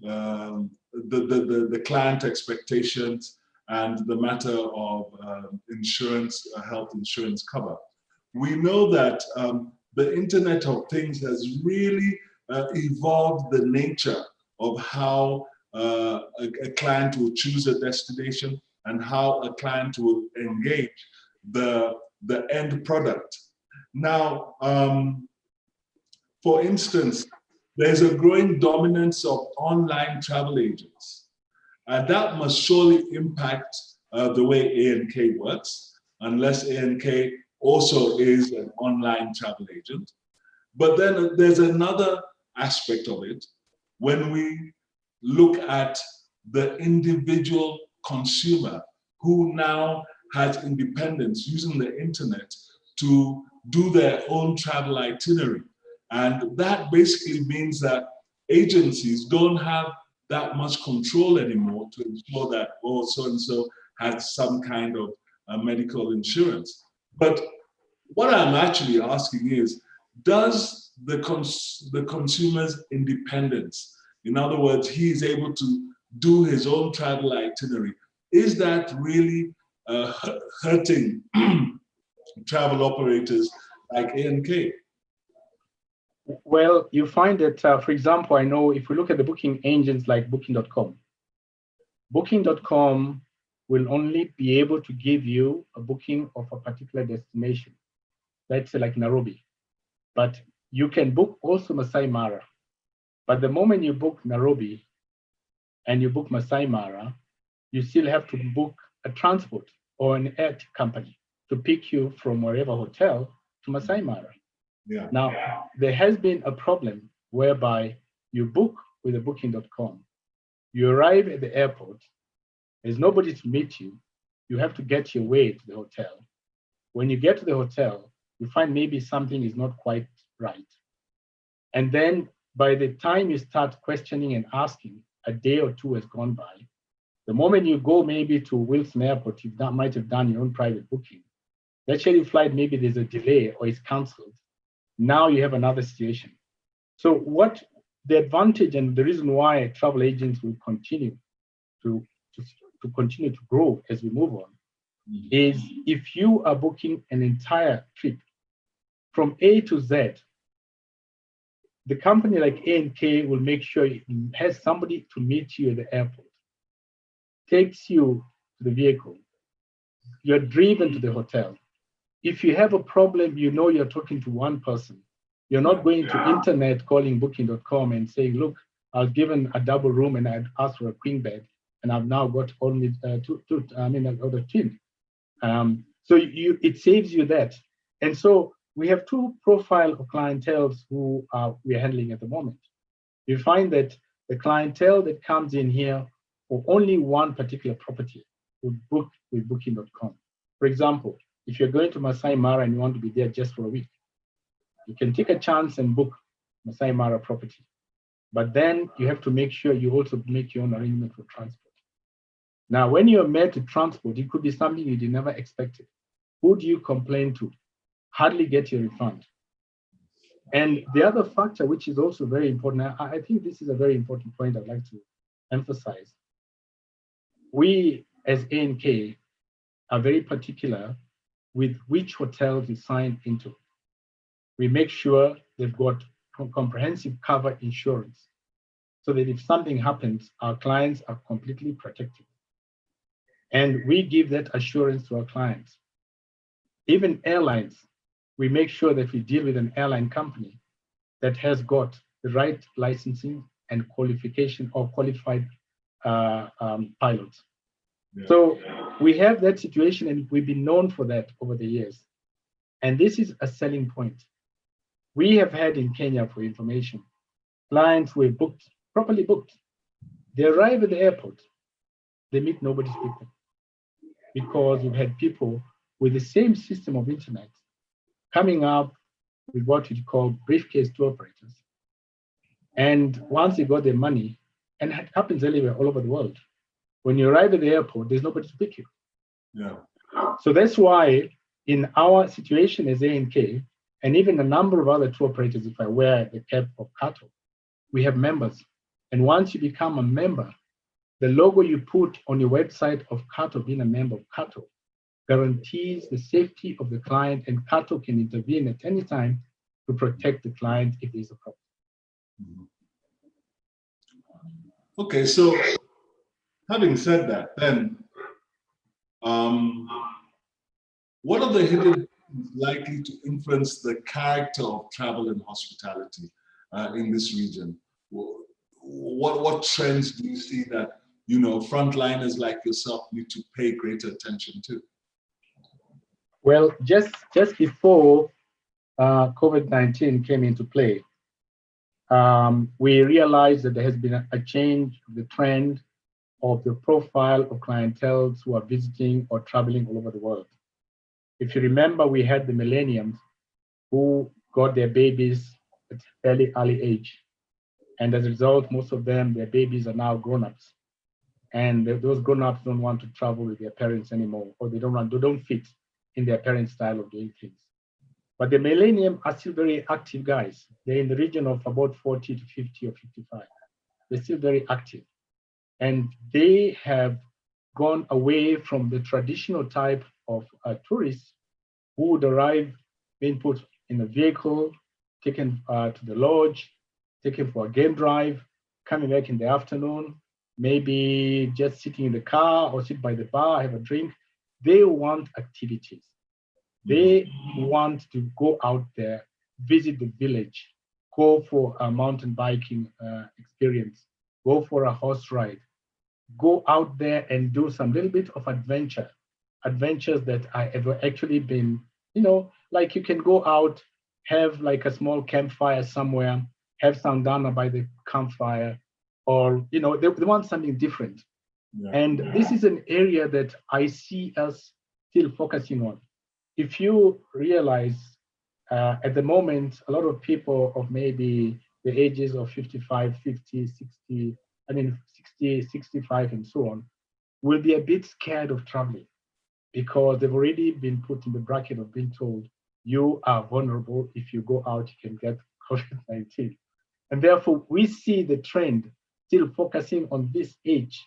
[SPEAKER 1] the client expectations and the matter of insurance, health insurance cover. We know that the Internet of Things has really evolved the nature of how a client will choose a destination and how a client will engage the end product. Now, for instance, there's a growing dominance of online travel agents. And that must surely impact the way A&K works, unless A&K also is an online travel agent. But then there's another aspect of it when we look at the individual consumer who now has independence using the internet to do their own travel itinerary. And that basically means that agencies don't have that much control anymore to ensure that, oh, so-and-so has some kind of medical insurance. But what I'm actually asking is, does the consumer's independence, in other words, he is able to do his own travel itinerary, is that really hurting travel operators like A&K?
[SPEAKER 3] Well, you find that, for example, I know if we look at the booking engines like booking.com, booking.com will only be able to give you a booking of a particular destination, let's say like Nairobi. But you can book also Masai Mara. But the moment you book Nairobi and you book Masai Mara, you still have to book a transport or an air company to pick you from wherever hotel to Masai Mara.
[SPEAKER 1] Yeah.
[SPEAKER 3] Now, there has been a problem whereby you book with a booking.com, you arrive at the airport, there's nobody to meet you, you have to get your way to the hotel. When you get to the hotel, you find maybe something is not quite right. And then by the time you start questioning and asking, a day or two has gone by. The moment you go maybe to Wilson Airport, you might have done your own private booking. That scheduled flight, maybe there's a delay or it's canceled. Now you have another situation. So what the advantage and the reason why travel agents will continue to continue to grow as we move on is if you are booking an entire trip from A to Z, the company like A&K will make sure it has somebody to meet you at the airport, takes you to the vehicle, you're driven to the hotel. If you have a problem, you know you're talking to one person. You're not going to internet calling booking.com and saying, look, I was given a double room and I'd asked for a queen bed and I've now got only a twin. So it saves you that. And so we have two profile of clienteles who we are handling at the moment. You find that the clientele that comes in here for only one particular property would book with booking.com. For example, if you're going to Masai Mara and you want to be there just for a week, you can take a chance and book Masai Mara property. But then you have to make sure you also make your own arrangement for transport. Now, when you're made to transport, it could be something you did never expected. Who do you complain to? Hardly get your refund. And the other factor, which is also very important, I think this is a very important point I'd like to emphasize. We as A&K are very particular with which hotels we sign into. We make sure they've got comprehensive cover insurance so that if something happens, our clients are completely protected. And we give that assurance to our clients. Even airlines, we make sure that we deal with an airline company that has got the right licensing and qualification or qualified pilots. Yeah. So we have that situation and we've been known for that over the years. And this is a selling point. We have had in Kenya, for information, clients who are booked, properly booked. They arrive at the airport, they meet nobody to speak them. Because we've had people with the same system of internet coming up with what we call briefcase tour operators. And once they got their money, and it happens everywhere all over the world, when you arrive at the airport, there's nobody to pick you.
[SPEAKER 1] Yeah.
[SPEAKER 3] So that's why in our situation as A&K, and even a number of other tour operators, if I wear the cap of Kato, we have members. And once you become a member, the logo you put on your website of Kato, being a member of Kato, guarantees the safety of the client, and Kato can intervene at any time to protect the client if there's a problem.
[SPEAKER 1] Okay, so having said that, then, what are the hidden is likely to influence the character of travel and hospitality in this region? What trends do you see that, you know, frontliners like yourself need to pay greater attention to?
[SPEAKER 3] Well, just before COVID-19 came into play, we realized that there has been a change of the trend of the profile of clientele who are visiting or traveling all over the world. If you remember, we had the millennials who got their babies at fairly early age. And as a result, most of them, their babies are now grown-ups. And those grown-ups don't want to travel with their parents anymore, or they don't fit in their parents' style of doing things. But the millennium are still very active guys. They're in the region of about 40 to 50 or 55. They're still very active. And they have gone away from the traditional type of tourists who would arrive, being put in a vehicle, taken to the lodge, taken for a game drive, coming back in the afternoon, maybe just sitting in the car or sit by the bar, have a drink. They want activities. They want to go out there, visit the village, go for a mountain biking experience, go for a horse ride, go out there and do some little bit of adventures that I have actually been, you know, like you can go out, have like a small campfire somewhere, have some dana by the campfire, or, you know, they want something different. Yeah. And this is an area that I see us still focusing on. If you realize at the moment, a lot of people of maybe the ages of 55, 50, 60, 60, 65 and so on, will be a bit scared of traveling because they've already been put in the bracket of being told, you are vulnerable. If you go out, you can get COVID-19. And therefore, we see the trend still focusing on this age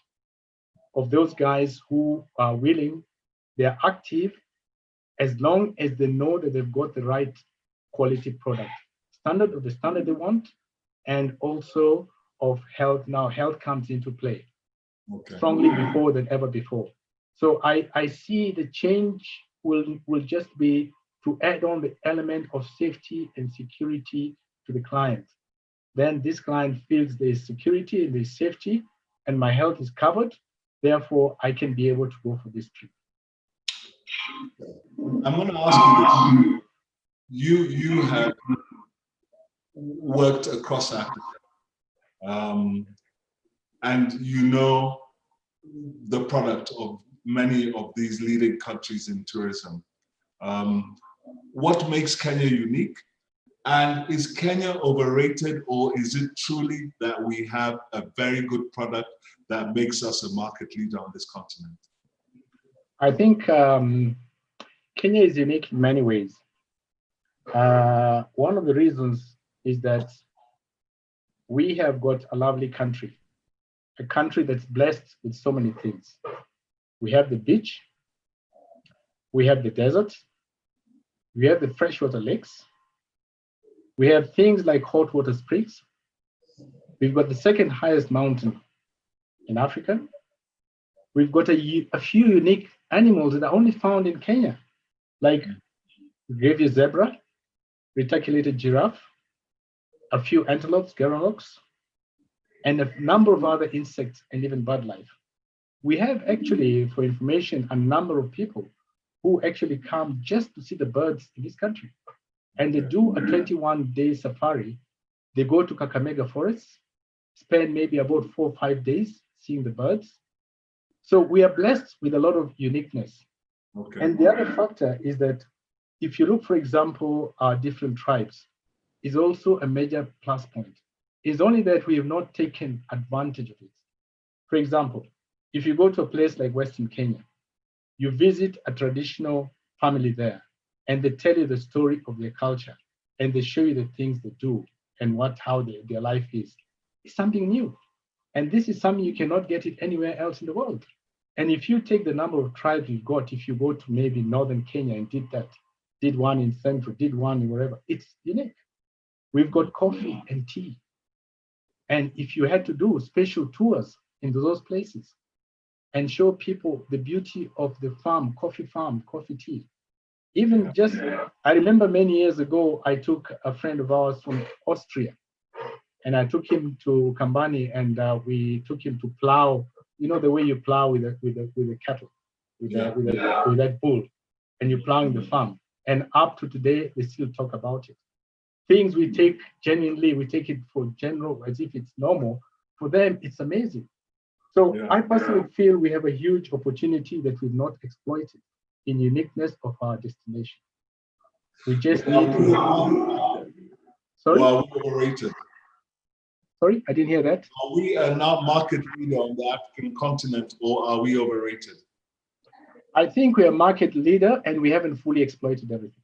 [SPEAKER 3] of those guys who are willing, they're active, as long as they know that they've got the right quality product, standard of the standard they want, and also of health. Now health comes into play strongly before than ever before. So I see the change will just be to add on the element of safety and security to the client. Then this client feels there's security and there's safety and my health is covered. Therefore, I can be able to go for this trip.
[SPEAKER 1] I'm going to ask you this. You have worked across Africa, and you know the product of many of these leading countries in tourism. What makes Kenya unique? And is Kenya overrated, or is it truly that we have a very good product that makes us a market leader on this continent?
[SPEAKER 3] I think Kenya is unique in many ways. One of the reasons is that we have got a lovely country, a country that's blessed with so many things. We have the beach, we have the desert, we have the freshwater lakes, we have things like hot water springs. We've got the second highest mountain in Africa. We've got a few unique animals that are only found in Kenya, like gravy zebra, reticulated giraffe, a few antelopes, garralops, and a number of other insects and even bird life. We have actually, for information, a number of people who actually come just to see the birds in this country. And they do a 21-day safari. They go to Kakamega forests, spend maybe about 4 or 5 days seeing the birds. So we are blessed with a lot of uniqueness. And the other factor is that if you look, for example, our different tribes, is also a major plus point. It's only that we have not taken advantage of it. For example, if you go to a place like Western Kenya, you visit a traditional family there, and they tell you the story of their culture, and they show you the things they do and how their life is. It's something new. And this is something you cannot get it anywhere else in the world. And if you take the number of tribes you've got, if you go to maybe northern Kenya and did one in central, did one in wherever, it's unique. We've got coffee and tea. And if you had to do special tours in those places and show people the beauty of the farm, coffee tea, Even just, I remember many years ago, I took a friend of ours from Austria, and I took him to Kambani, and we took him to plow. You know the way you plow with a cattle, with that bull, and you're plowing the farm. And up to today, they still talk about it. Things we take genuinely, we take it for general as if it's normal. For them, it's amazing. So I personally feel we have a huge opportunity that we've not exploited in uniqueness of our destination. We just need to. Sorry?
[SPEAKER 1] Well, we overrated.
[SPEAKER 3] Sorry, I didn't hear that.
[SPEAKER 1] Are we now market leader on the African continent, or are we overrated?
[SPEAKER 3] I think we're a market leader and we haven't fully exploited everything.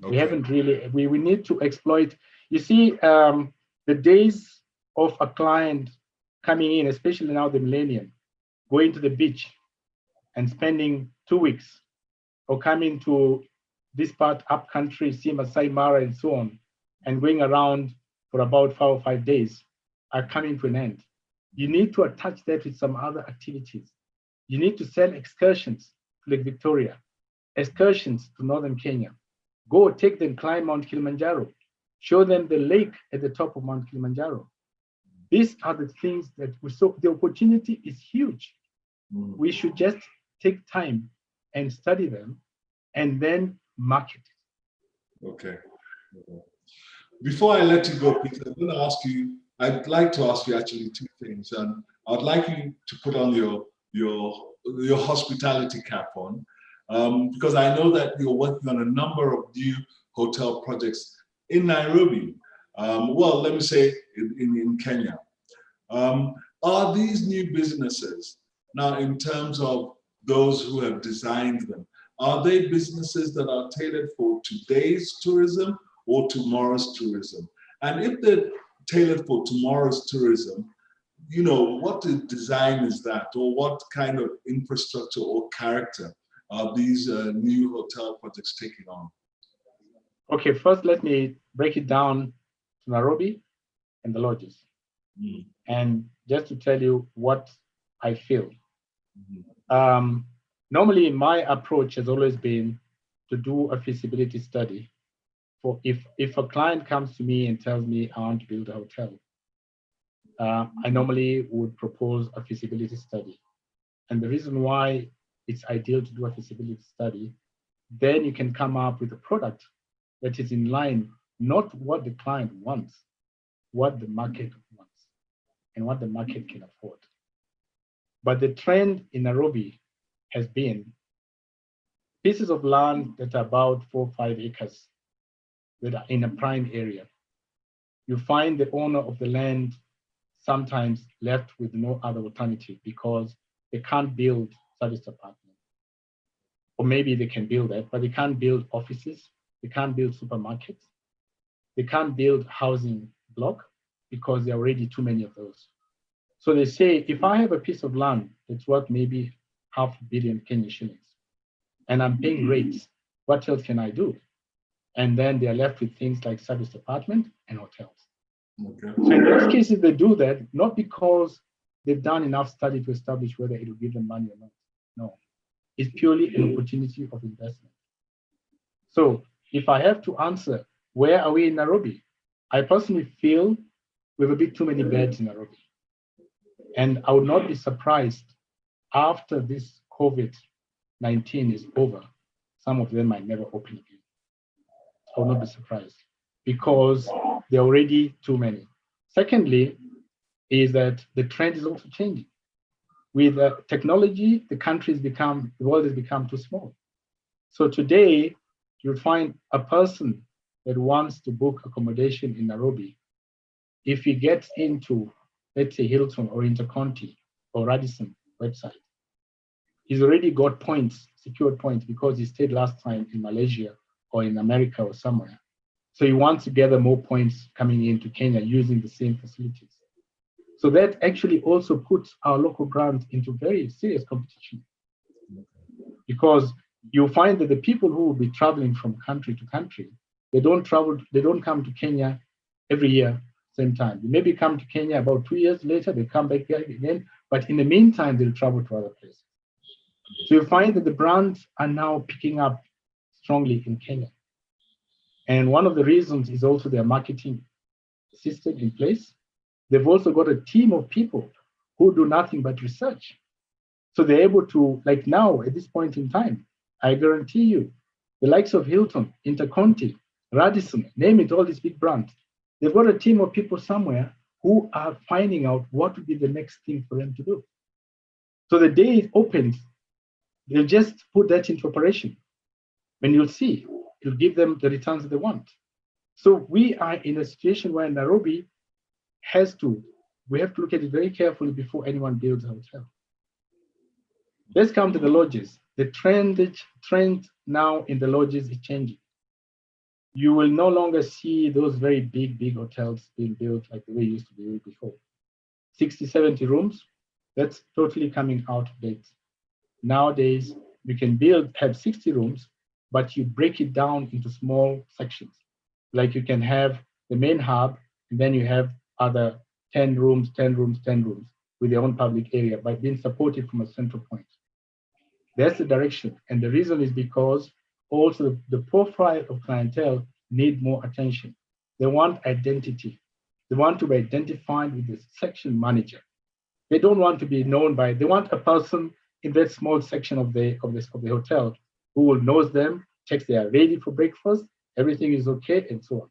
[SPEAKER 3] We haven't really, we need to exploit. You see, the days of a client coming in, especially now the millennium, going to the beach and spending 2 weeks, or coming to this part up country, see Masai Mara and so on, and going around for about 4 or 5 days, are coming to an end. You need to attach that with some other activities. You need to sell excursions to Lake Victoria, excursions to northern Kenya. Go take them, climb Mount Kilimanjaro, show them the lake at the top of Mount Kilimanjaro. These are the things that we saw. The opportunity is huge. We should just take time and study them and then market it.
[SPEAKER 1] Okay. Before I let you go, Peter, I'm going to ask you, I'd like to ask you actually 2 things. And I'd like you to put on your hospitality cap on, because I know that you're working on a number of new hotel projects in Nairobi. Well, let me say in Kenya. Are these new businesses, now in terms of those who have designed them, are they businesses that are tailored for today's tourism or tomorrow's tourism? And if they're tailored for tomorrow's tourism, you know, what design is that, or what kind of infrastructure or character are these new hotel projects taking on?
[SPEAKER 3] Okay, first let me break it down to Nairobi and the lodges. And just to tell you what I feel. Normally my approach has always been to do a feasibility study. For if a client comes to me and tells me I want to build a hotel, I normally would propose a feasibility study. And the reason why it's ideal to do a feasibility study, then you can come up with a product that is in line, not what the client wants, what the market wants and what the market can afford. But the trend in Nairobi has been pieces of land that are about 4 or 5 acres that are in a prime area. You find the owner of the land sometimes left with no other alternative because they can't build service apartments. Or maybe they can build that, but they can't build offices, they can't build supermarkets, they can't build housing block because there are already too many of those. So they say, if I have a piece of land that's worth maybe 500 million Kenyan shillings, and I'm paying rates, what else can I do? And then they're left with things like service apartment and hotels. Okay. So in those cases, they do that, not because they've done enough study to establish whether it will give them money or not. No, it's purely an opportunity of investment. So if I have to answer, where are we in Nairobi? I personally feel we have a bit too many beds in Nairobi. And I would not be surprised after this COVID-19 is over, some of them might never open again. I will not be surprised because there are already too many. Secondly, is that the trend is also changing. With technology, the world has become too small. So today, you'll find a person that wants to book accommodation in Nairobi. If he gets into, let's say, Hilton or Interconti or Radisson website, he's already got points, secured points, because he stayed last time in Malaysia or in America or somewhere. So he wants to gather more points coming into Kenya using the same facilities. So that actually also puts our local brands into very serious competition. Because you'll find that the people who will be traveling from country to country, they don't come to Kenya every year, same time. They maybe come to Kenya about 2 years later, they come back here again, but in the meantime, they'll travel to other places. So you find that the brands are now picking up strongly in Kenya. And one of the reasons is also their marketing system in place. They've also got a team of people who do nothing but research. So they're able to, like now, at this point in time, I guarantee you, the likes of Hilton, Interconti, Radisson, name it, all these big brands, they've got a team of people somewhere who are finding out what would be the next thing for them to do. So the day it opens, they'll just put that into operation. And you'll see, it'll give them the returns they want. So we are in a situation where Nairobi we have to look at it very carefully before anyone builds a hotel. Let's come to the lodges. The trend now in the lodges is changing. You will no longer see those very big hotels being built like the way it used to be before. 60, 70 rooms, that's totally coming out of date. Nowadays, you can have 60 rooms, but you break it down into small sections. Like you can have the main hub, and then you have other 10 rooms with their own public area, by being supported from a central point. That's the direction. And the reason is because also the profile of clientele need more attention. They want identity. They want to be identified with the section manager. They don't want to be known by, they want a person in that small section of the hotel who will knows them, checks they are ready for breakfast, everything is okay, and so on.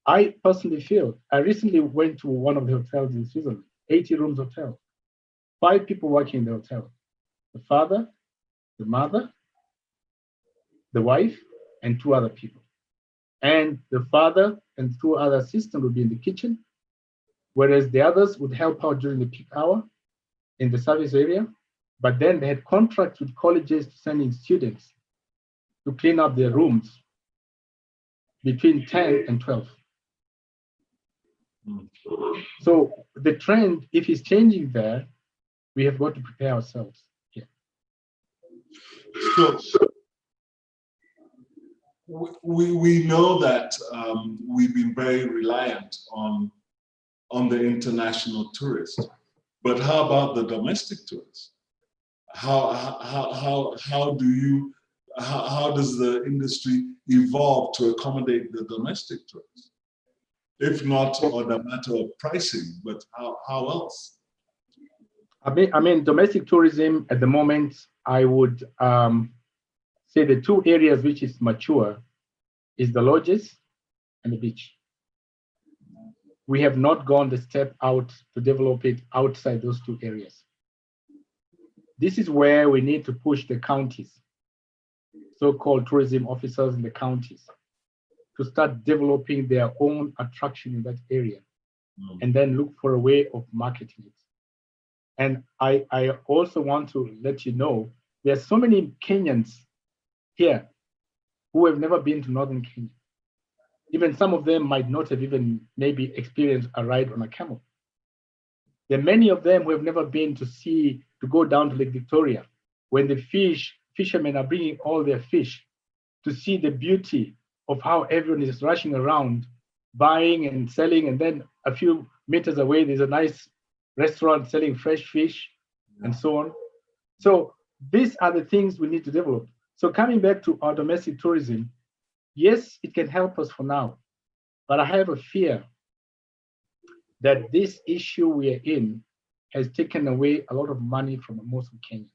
[SPEAKER 3] I personally feel, I recently went to one of the hotels in Switzerland, 80 rooms hotel, 5 people working in the hotel, the father, the mother, the wife, and 2 other people. And the father and 2 other assistants would be in the kitchen, whereas the others would help out during the peak hour in the service area. But then they had contracts with colleges to send in students to clean up their rooms between 10 and 12. So the trend, if it's changing there, we have got to prepare ourselves here.
[SPEAKER 1] So we know that we've been very reliant on the international tourist, but how about the domestic tourist? How does the industry evolve to accommodate the domestic tourist? If not on a matter of pricing, but how else?
[SPEAKER 3] I mean, domestic tourism at the moment, I would say the 2 areas which is mature is the lodges and the beach. We have not gone the step out to develop it outside those 2 areas. This is where we need to push the counties, so-called tourism officers in the counties, to start developing their own attraction in that area, and then look for a way of marketing it. And I also want to let you know, there's so many Kenyans here who have never been to Northern Kenya. Even some of them might not have even maybe experienced a ride on a camel. There are many of them who have never been to go down to Lake Victoria, when the fishermen are bringing all their fish, to see the beauty of how everyone is rushing around, buying and selling, and then a few meters away, there's a nice restaurant selling fresh fish, and so on. So these are the things we need to develop. So coming back to our domestic tourism, yes, it can help us for now, but I have a fear that this issue we are in has taken away a lot of money from most of Kenyans.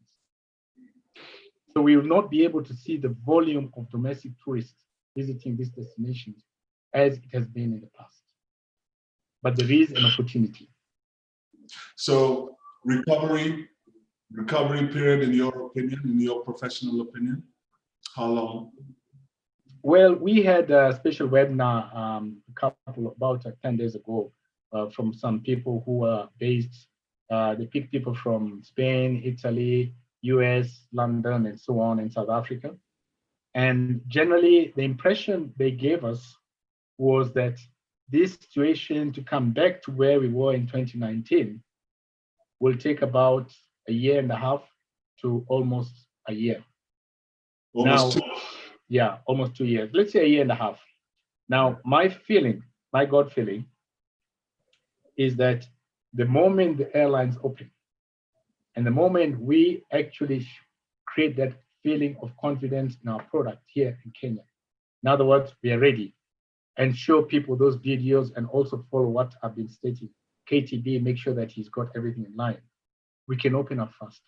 [SPEAKER 3] So we will not be able to see the volume of domestic tourists visiting these destinations as it has been in the past. But there is an opportunity.
[SPEAKER 1] So recovery period, in your opinion, in your professional opinion, how long?
[SPEAKER 3] Well, we had a special webinar about 10 days ago from some people who are based, they picked people from Spain, Italy, US, London, and so on, in South Africa. And generally, the impression they gave us was that this situation to come back to where we were in 2019 will take about a year and a half to almost a year.
[SPEAKER 1] Almost
[SPEAKER 3] now, yeah, almost 2 years. Let's say a year and a half. Now, my gut feeling, is that the moment the airlines open, And the moment we actually create that feeling of confidence in our product here in Kenya, in other words, we are ready, and show people those videos and also follow what I've been stating. KTB, make sure that he's got everything in line. We can open up fast.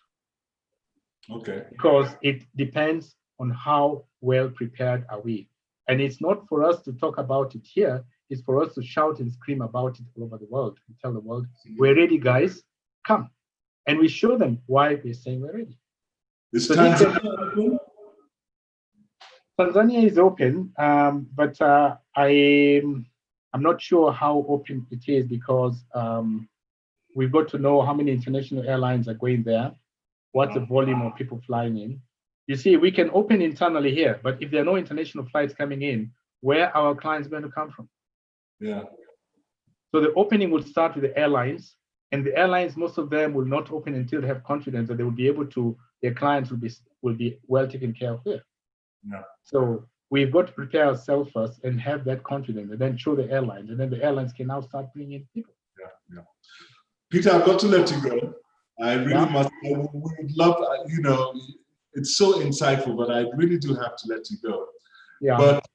[SPEAKER 1] Okay.
[SPEAKER 3] Because it depends on how well prepared are we. And it's not for us to talk about it here, it's for us to shout and scream about it all over the world and tell the world, we're ready, guys, come. And we show them why we're saying we're ready.
[SPEAKER 1] Is Tanzania open?
[SPEAKER 3] Tanzania is open, but I'm not sure how open it is because we've got to know how many international airlines are going there, what's the volume of people flying in. You see, we can open internally here, but if there are no international flights coming in, where are our clients going to come from?
[SPEAKER 1] Yeah.
[SPEAKER 3] So the opening will start with the airlines, and the airlines, most of them will not open until they have confidence that they will be able to, their clients will be well taken care of here.
[SPEAKER 1] Yeah.
[SPEAKER 3] So we've got to prepare ourselves first and have that confidence, and then show the airlines, and then the airlines can now start bringing in people.
[SPEAKER 1] Yeah, yeah. Peter, I've got to let you go. I really must. I would love, you know, it's so insightful, but I really do have to let you go.
[SPEAKER 3] Yeah.
[SPEAKER 1] But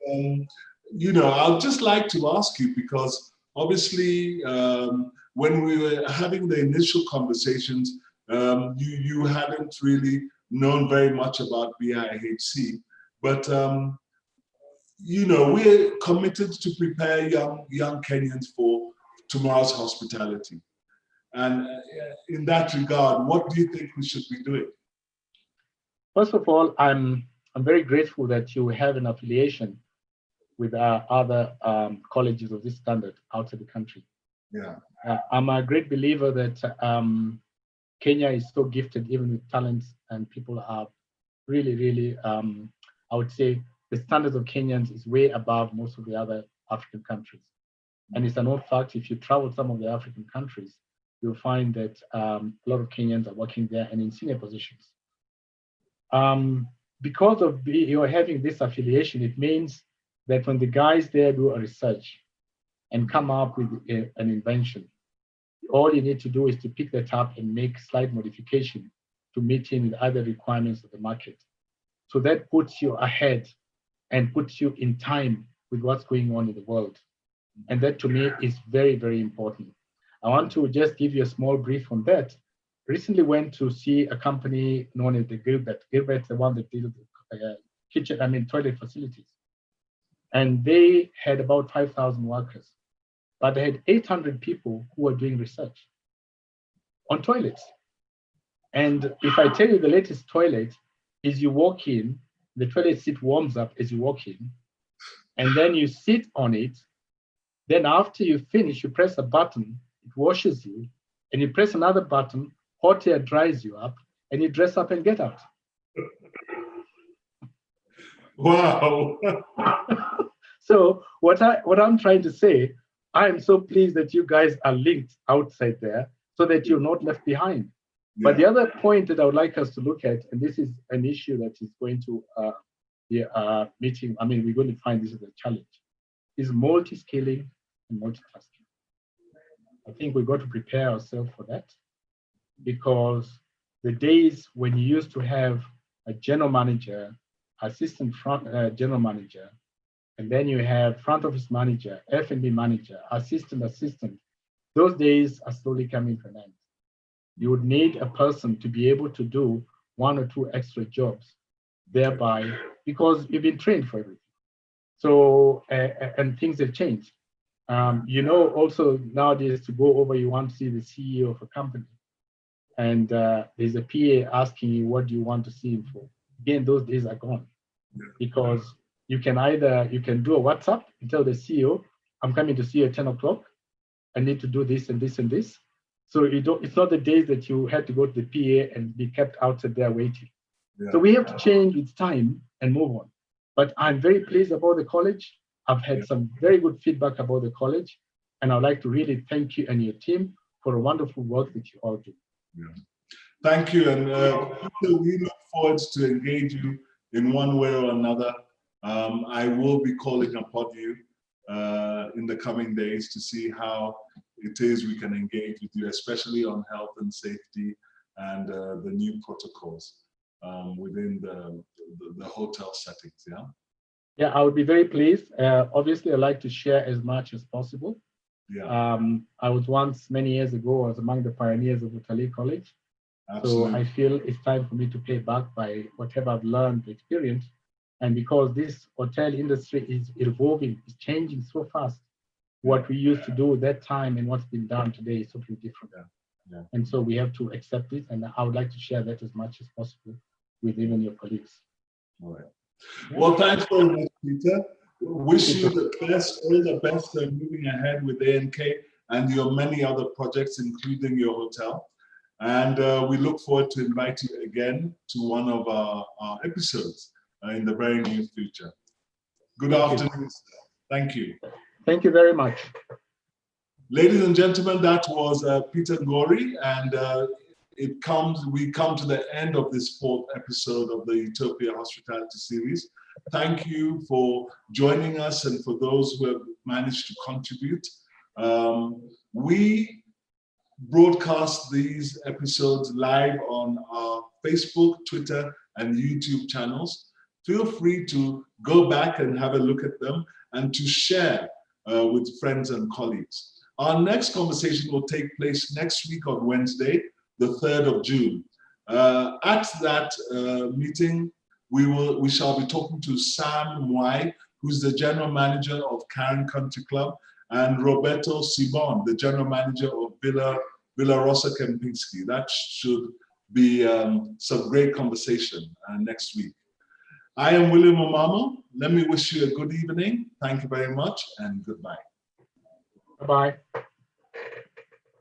[SPEAKER 1] you know, I'd just like to ask you, because obviously when we were having the initial conversations, you hadn't really known very much about BIHC, but you know, we're committed to prepare young Kenyans for tomorrow's hospitality. And in that regard, what do you think we should be doing?
[SPEAKER 3] First of all, I'm very grateful that you have an affiliation with other colleges of this standard outside the country.
[SPEAKER 1] Yeah.
[SPEAKER 3] I'm a great believer that Kenya is so gifted, even with talents, and people are really, really, I would say the standards of Kenyans is way above most of the other African countries. And it's an old fact, if you travel some of the African countries, you'll find that a lot of Kenyans are working there and in senior positions. Because of you're having this affiliation, it means that when the guys there do a research and come up with an invention, all you need to do is to pick that up and make slight modification to meet in with other requirements of the market. So that puts you ahead and puts you in time with what's going on in the world. And that to me is very, very important. I want to just give you a small brief on that. Recently went to see a company known as the Gilbert. Gilbert's the one that deals with toilet facilities. And they had about 5,000 workers, but they had 800 people who were doing research on toilets. And if I tell you the latest toilet is you walk in, the toilet seat warms up as you walk in, and then you sit on it. Then after you finish, you press a button, it washes you, and you press another button, hot air dries you up, and you dress up and get out.
[SPEAKER 1] Wow.
[SPEAKER 3] So what I'm trying to say, I am so pleased that you guys are linked outside there so that you're not left behind. Yeah. But the other point that I would like us to look at, and this is an issue that is going to be meeting, we're going to find this as a challenge, is multi-scaling and multitasking. I think we've got to prepare ourselves for that, because the days when you used to have a general manager, assistant general manager, and then you have front office manager, F&B manager, assistant, those days are slowly coming to an end. You would need a person to be able to do 1 or 2 extra jobs, thereby, because you've been trained for everything. So, and things have changed. You know, also nowadays to go over, you want to see the CEO of a company, and there's a PA asking you, what do you want to see him for? Again, those days are gone, because you can do a WhatsApp and tell the CEO, I'm coming to see you at 10 o'clock. I need to do this and this and this. So it's not the days that you had to go to the PA and be kept outside there waiting. Yeah. So we have to change with time and move on. But I'm very pleased about the college. I've had some very good feedback about the college, and I'd like to really thank you and your team for the wonderful work that you all do.
[SPEAKER 1] Yeah. Thank you, and we look forward to engage you in one way or another. I will be calling upon you in the coming days to see how it is we can engage with you, especially on health and safety and the new protocols within the hotel settings, yeah?
[SPEAKER 3] Yeah, I would be very pleased. Obviously, I'd like to share as much as possible.
[SPEAKER 1] Yeah.
[SPEAKER 3] I was once, many years ago, I was among the pioneers of Hotelier College.
[SPEAKER 1] Absolutely.
[SPEAKER 3] So I feel it's time for me to pay back by whatever I've learned, experience. And because this hotel industry is evolving, it's changing so fast, what we used to do at that time and what's been done today is totally different.
[SPEAKER 1] Yeah.
[SPEAKER 3] And so we have to accept it. And I would like to share that as much as possible with even your colleagues.
[SPEAKER 1] All right. Yeah. Well, thanks very much, Peter. Wish you the best, all the best moving ahead with ANK and your many other projects, including your hotel. And we look forward to invite you again to one of our episodes in the very near future. Good afternoon, sir. Thank you.
[SPEAKER 3] Thank you very much.
[SPEAKER 1] Ladies and gentlemen, that was Peter Ngori, and we come to the end of this 4th episode of the Utopia Hospitality Series. Thank you for joining us and for those who have managed to contribute. We broadcast these episodes live on our Facebook, Twitter, and YouTube channels. Feel free to go back and have a look at them and to share with friends and colleagues. Our next conversation will take place next week on Wednesday, the 3rd of June. At that meeting, we shall be talking to Sam Mwai, who's the General Manager of Karen Country Club, and Roberto Sibon, the General Manager of Villa Rosa Kempinski. That should be some great conversation next week. I am William Omamo. Let me wish you a good evening. Thank you very much and goodbye.
[SPEAKER 3] Bye-bye.